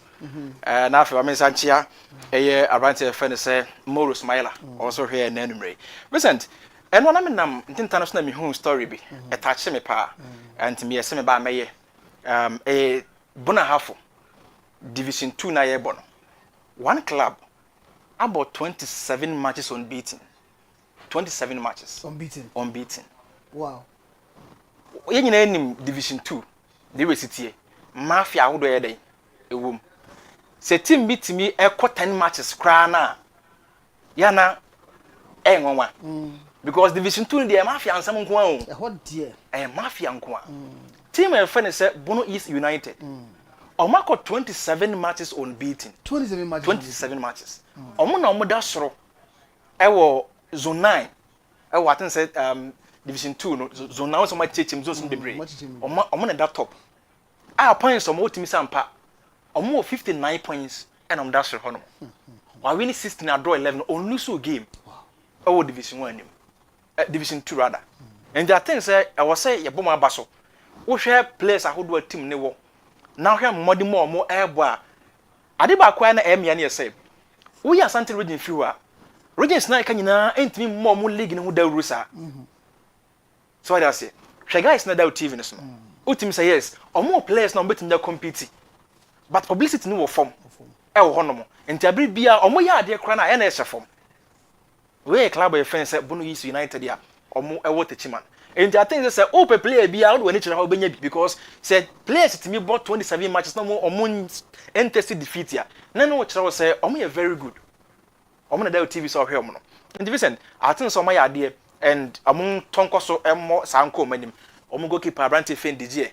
na afa ma mensanchia eye abante fe ne se Moro Smaila also here na numre Vincent eno na menam international mi home story bi etache me pa anti me yese me ba meye bona hafo division 2 na ye bono one club about 27 matches unbeaten 27 matches. Unbeaten. Wow. You know, Division 2. They were sitting. Mafia would do day. A womb. Say team beat me a 10 matches. Crana. Yana. Because Division 2 the Mafia and some one. What dear? A Mafia and one. Team and friend said Bono East United. Omako 27 matches unbeaten. 27 matches. 27 matches. Omona Omodasro. Ewo Zone 9. I want said Division 2 no zone 9 so much team zone be brave. Omo that top. I points some more team sampa. Omo 59 points and on dash hono. Wa win 16 and draw 11 on lose game. Wow. Division 1 Division 2 rather. And there are things I was say ya boma baso. Wo hwe players ahodo team ne wo. Now hwe mmodi more airboa. Ade ba kwa na em ya ne say. Wo ya Asante region fewer. Regions na kanyina entimi mo league ne ho dawru sa. So what I say? She guys na daw TV no so. Utim say yes. Omo players na betim da compete. But publicity no wo form. E wo hono mo. Enti abiri bia omo ya ade kra na ya na e form. We club e fan say Bono East United ya. Omo e wo techiman. And I think say oh player be out when it be because say players to me bought 27 matches no more or interested defeat ya. No what say omo very good. Omo na TV so hwe omo no. And Vincent, I think so my idea and among tonko so emo sanko manim. Omo goalkeeper Abrante Fen DJ.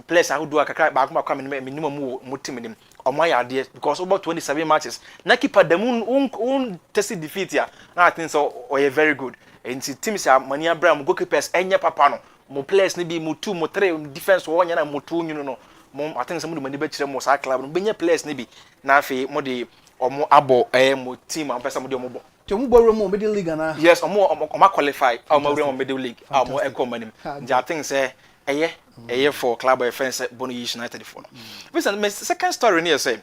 Players who do a kakra back ma come minimum mu team nim. Omo idea because about 27 matches. Na keeper the moon tested defeat ya. Now I think so very good. And teams are many Abraham goalkeepers enya papa no. Mo players ni bi mo 2 mo 3 defense wo nya na mo 2 nyuno no. Mo I think some of mani be kire mo sa club no benye players ni bi na afi mo de omo abo mo team am pesa mo de omo bo. Temu bo mo middle league na. Yes, omo qualify omo we middle league. Omo e come manim. I think say eye for club of friends Bono United for. Listen, my second story here say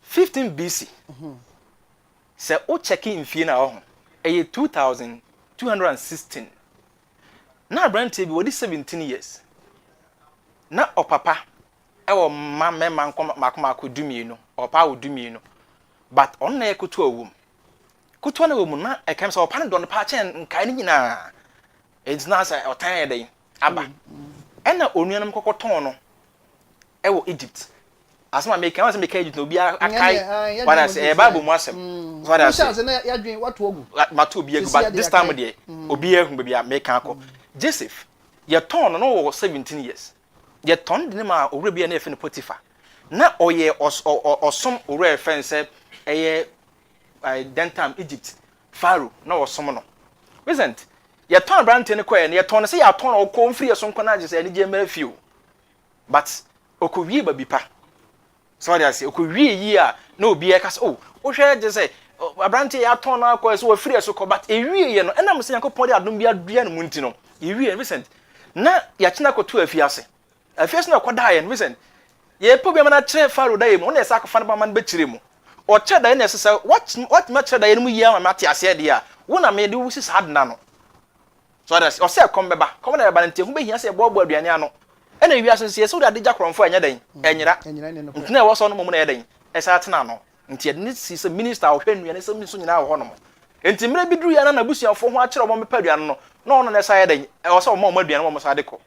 15 BC. Say o check in fie na ho. Eye 2216. Na Abrante bi wodi 17 years. Na opapa ewo man makoma dumi no. Opa wo dumi no. But on na ekotu awum. Kutu na awum na e kam say opa ne don pa chen nkai ni nyina. It's not say otan dey aba. Ena onuanam kokoton no ewo Egypt. Asma make am say make Egypt no bia akai. What I say Bible mo asem. What I say. Na ya dwen wato ogu. Mato obi egu but this time dey obi ehun bia make akọ. Joseph ye ton no 17 years. Ye ton de ma owre bia na efe no Potiphar. Na oye osom owre efe say eye dentam Egypt Pharaoh na osom no. Vincent ye ton Abrante ne koye ne ye ton say ya ton o ko mfiri so nkona age say ne je mara fiu. But okowie ba bipa. Sorry I say okowie yi a na obi e ka say oh wo hwe je say Abrante ya ton na koye so ofiri so ko but ewie ye no enam say yankopon de adom bia dua no munti no. Ewie Vincent na ya china kotu afiase. Afiase na koda ye Vincent ye problem na kire Pharaoh da ye mo na esa akfa na ba man be kire mu. O che da ye na say what ma kire da ye mu yi ama mate ase de a wo na me de wo sisa adna no. So that o say come na ba nte hu be hia say bobo aduane ano e na wiase say so da de jakronfo anya dan enyira ntina e wo so no mo na ye dan e sa atena no nti ye ni si say minister o hwenu ne so mi so nyina wo no mo nti mre biduru ya na busuafo ho akere mo mepa aduane no na ono na sa ye dan e wo so mo aduane mo sa de ko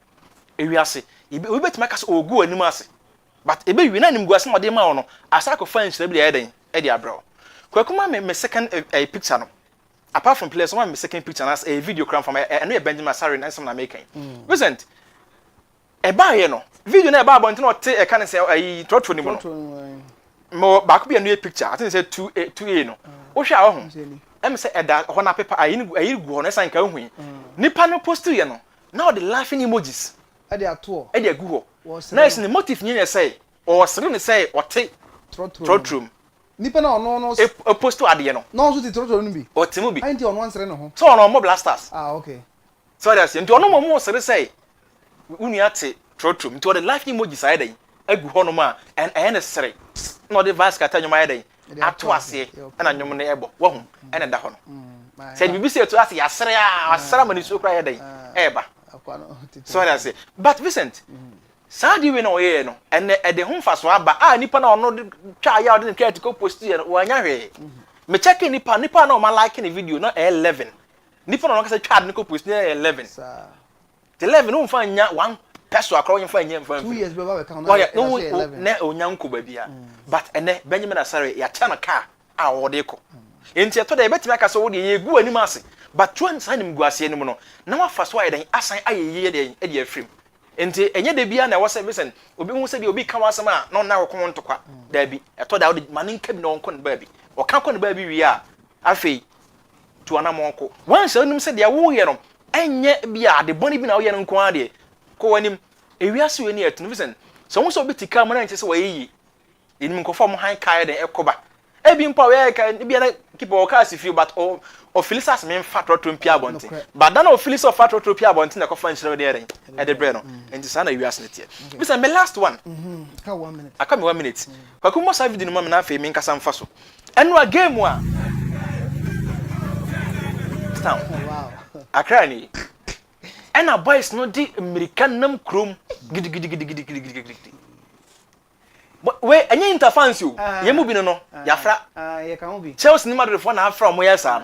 e wiase we betima ka so ogu anim ase but e be wi na anim guase mo de ma wo no asa ko fan shira bi ye dan e de abro kwakuma me second picture no. Apart from players, one second picture as a video cram from a Benjamin Sarin and some American. Vincent, a buy no video na about to not take a can say a trot more back be a new picture. I think it's 2A no. O shall home. Say that one paper I go on a sign can Nipa no post to no. Now the laughing emojis. At their tour. At their Google. Nice in the motive near say or suddenly say or take trot room. Nipa na no e post to ade no no so ti trotro no bi o temu bi ainti on one sere no ho so on mo blasters okay so that's nti ono mo sere say unu ate trotro nti o the life emoji side den agu ho no ma en ne sere no the vice kata nyoma yeden ato ase na nyom ne ebo wo ho en da ho no say bibi say to ase ya sere a asara mani so kra yeden eba so that's but Vincent Sadi we no ye no ene de ho mfaso aba nipa na ono twa ya de critical post ye wo anya hwe me check nipa na o ma like the video no 11 nipa na no ka say twa de ko post ne 11 the 11 no mfa nya one person akro nya mfa nya mfa 2 years beba we ka no 11 ne onya nko ba bia but ene Benjamin Asare ya cha na car a wo de ko enti to da e betima ka so wo de ye gu anim ase but twan san nim gu ase anim no na wa faso aye den asan aye ye de e afrim enti enye de bia na wo se Vincent obi hu se bi obi ka wasama na na wo ko ntokwa da bi eto da wo de manin kabi na wonko ne ba bi o ka ko ne ba bi wi a afei to ana monko wan se onim se de wo ye no enye bia de boni bi na wo ye no nko ade ko wanim ewiase we ne etu Vincent so wo so obi tika ma na nche se wo yi enim nko fo mo han kai de ekoba ebi mpa we ka bia na keep o ka si feel but o Philisas me fat rotropia abonti but dan o Philis of fat rotropia abonti na ko fan shire de eren e de bre no enti sana wiase ne tie bisa me last one ka 1 minute aka me 1 minute kwa ko mo sa video no ma na afi me nkasa mfa so eno a game a stop wow akra ni ena boys no di American nam krom gidi we enye interfans yo ye mu bi no yafra ye kan obi Chelsea ni Madrid fo na afra mo yesa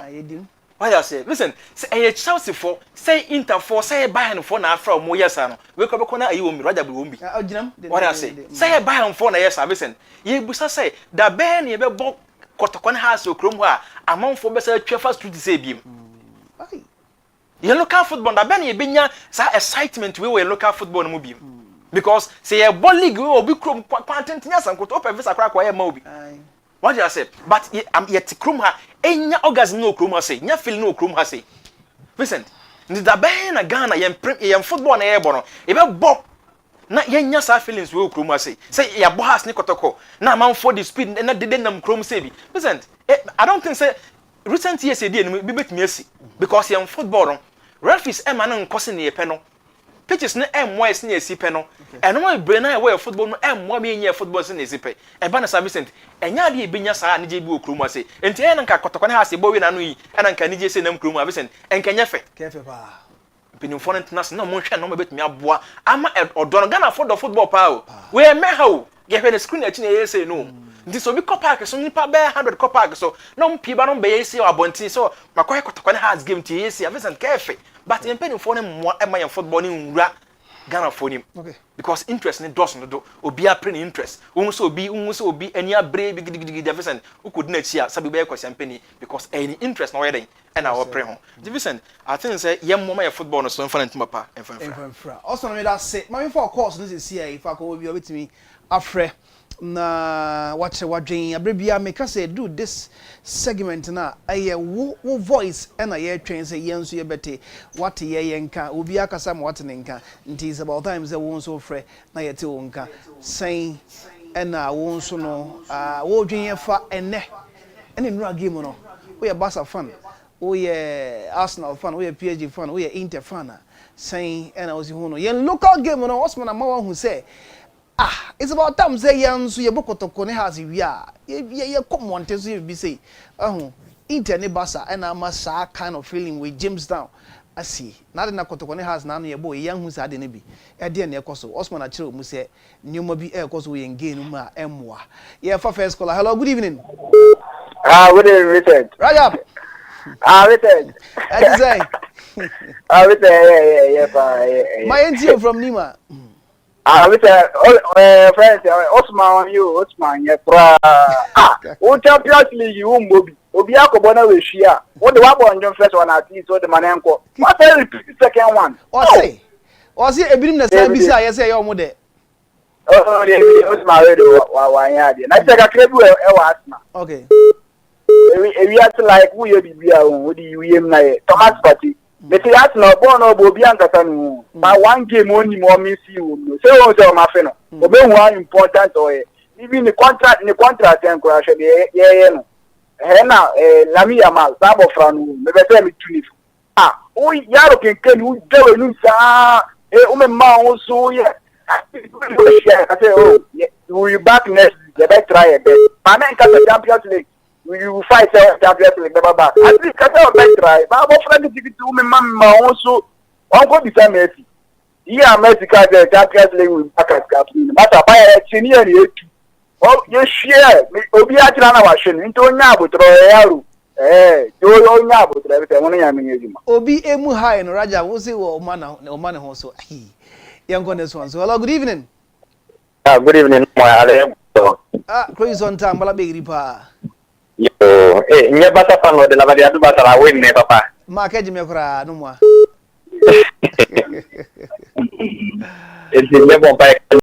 Why I say, listen, say a Chelsea for, say Inter for, say Bayern for na from mo yes ano. We ko be ko na ayi wo mi Roger be wo mi. What I say, say Bayern for na yes listen. Ye busa say da Bayern ye be bo kotokon house okrom ho a amanfo be say twa street say biem. Ye local football da Bayern ye benya sa excitement we local football no mu biem. Because say a ball league we obi krom kwantentinya sankoto open visa kra kwa ye ma obi. What I say? But I'm yet krom ha enya orgasm no krom ha say, nya feel no krom ha say. Vincent, ni da ben na Ghana yem football na ye bo no, e be bo na yenya sa feelings we krom ha say. Say ya bo has ni kotoko. Na man for the speed na de nam krom say bi. Vincent, I don't think say recent years e dey no be betimi asi because yem football no referees e man nkosi na ye pe no. Pitches no M1 is near Sipe no. And no brain I wear football no M1 be near football in Sipe. And Banasa Vincent, and Yadi Binya Sa and Jibu Kruma say, and Tiana Kakotokon has a boy and Anui, and I can DJ say them Kruma Vincent, and Kanyafe. Kefa. Been foreign to us no motion no bit me aboa. Ama or Donagana for the football power. Where Meho, get a screen at say no. This will be copac, so nipa bear 100 copac, so no pibanon be or bonti, so Makoy Kotokon has given to AC, Vincent Cafe. But in penny for him, what am I football in Ghana for him? Okay. Because interest in doesn't do, or be a pretty interest. Also be any brave big Jefferson who could not see Sabi and penny because any interest no wedding and our prayer. Jefferson, I think say young woman football so in front of Mapa and friend. Also, that say, my for course, this is here if I go with me afre. Na what dream abribia make us say do this segment na aye wo voice and aye train say yenso ye bete what ye yenka obi akasa mo what nenka nti is about time say won so frɛ na ye te wonka sen na won so no wo dwen ye fa ene nura game no we ye Barca fan we ye Arsenal fan we ye PSG fan we ye Inter fan sen na wo si hu no ye local game no Osman amawa hu say it's about time say yansu ye bokotoko ne has ye come on so you be say Inter ne Barca and am sa kind of feeling with James down asi na de na kotoko ne has na no ye boy yan hu sa de ne bi e de na ekoso Osman akire mu say nyoma bi ekoso ye gain mu a emwa ye fa first caller. Hello, good evening. Good evening, Vincent. Rajab. Vincent. I say yeah. My NTO from Nima. Friends, Osman, yeah, Champions League, you Mobi, Obiako Bona will share. What the one on first one at least, what the Manenko. What I repeat the second one? Was it a business? I say, your mother. Oh, Osman, I take a crib with Asma. Okay. We have to like we would you Thomas Party. But that's not born or Bobianca. But one game only more miss you. So, my friend, obey one important way. Even the contract and crash, yeah. Hena, Lamia Mal, Sabo Franu, maybe tell me to we Yaro can you do a new also, yeah. I say, oh, will you back next? The best try a bit. My man got the Champions League. You fight Champions League never back. I think I tell back try. But I'm friend to me, Mama also. I'm going to be Messi. Yeah, Messi got the Champions League with back as captain. But I buy a senior here. Oh, you share. Obi Atlanta was into Nabu to Royal. You Nabu to everything. Obi Emu High and Raja was it or man also. Young on this one. So, hello, good evening. Good evening, my crazy on time, but big ripa. Yo, nye bata pango de la varia du bata la win ne papa. Ma keji me kura no mo. Enti ne bon pa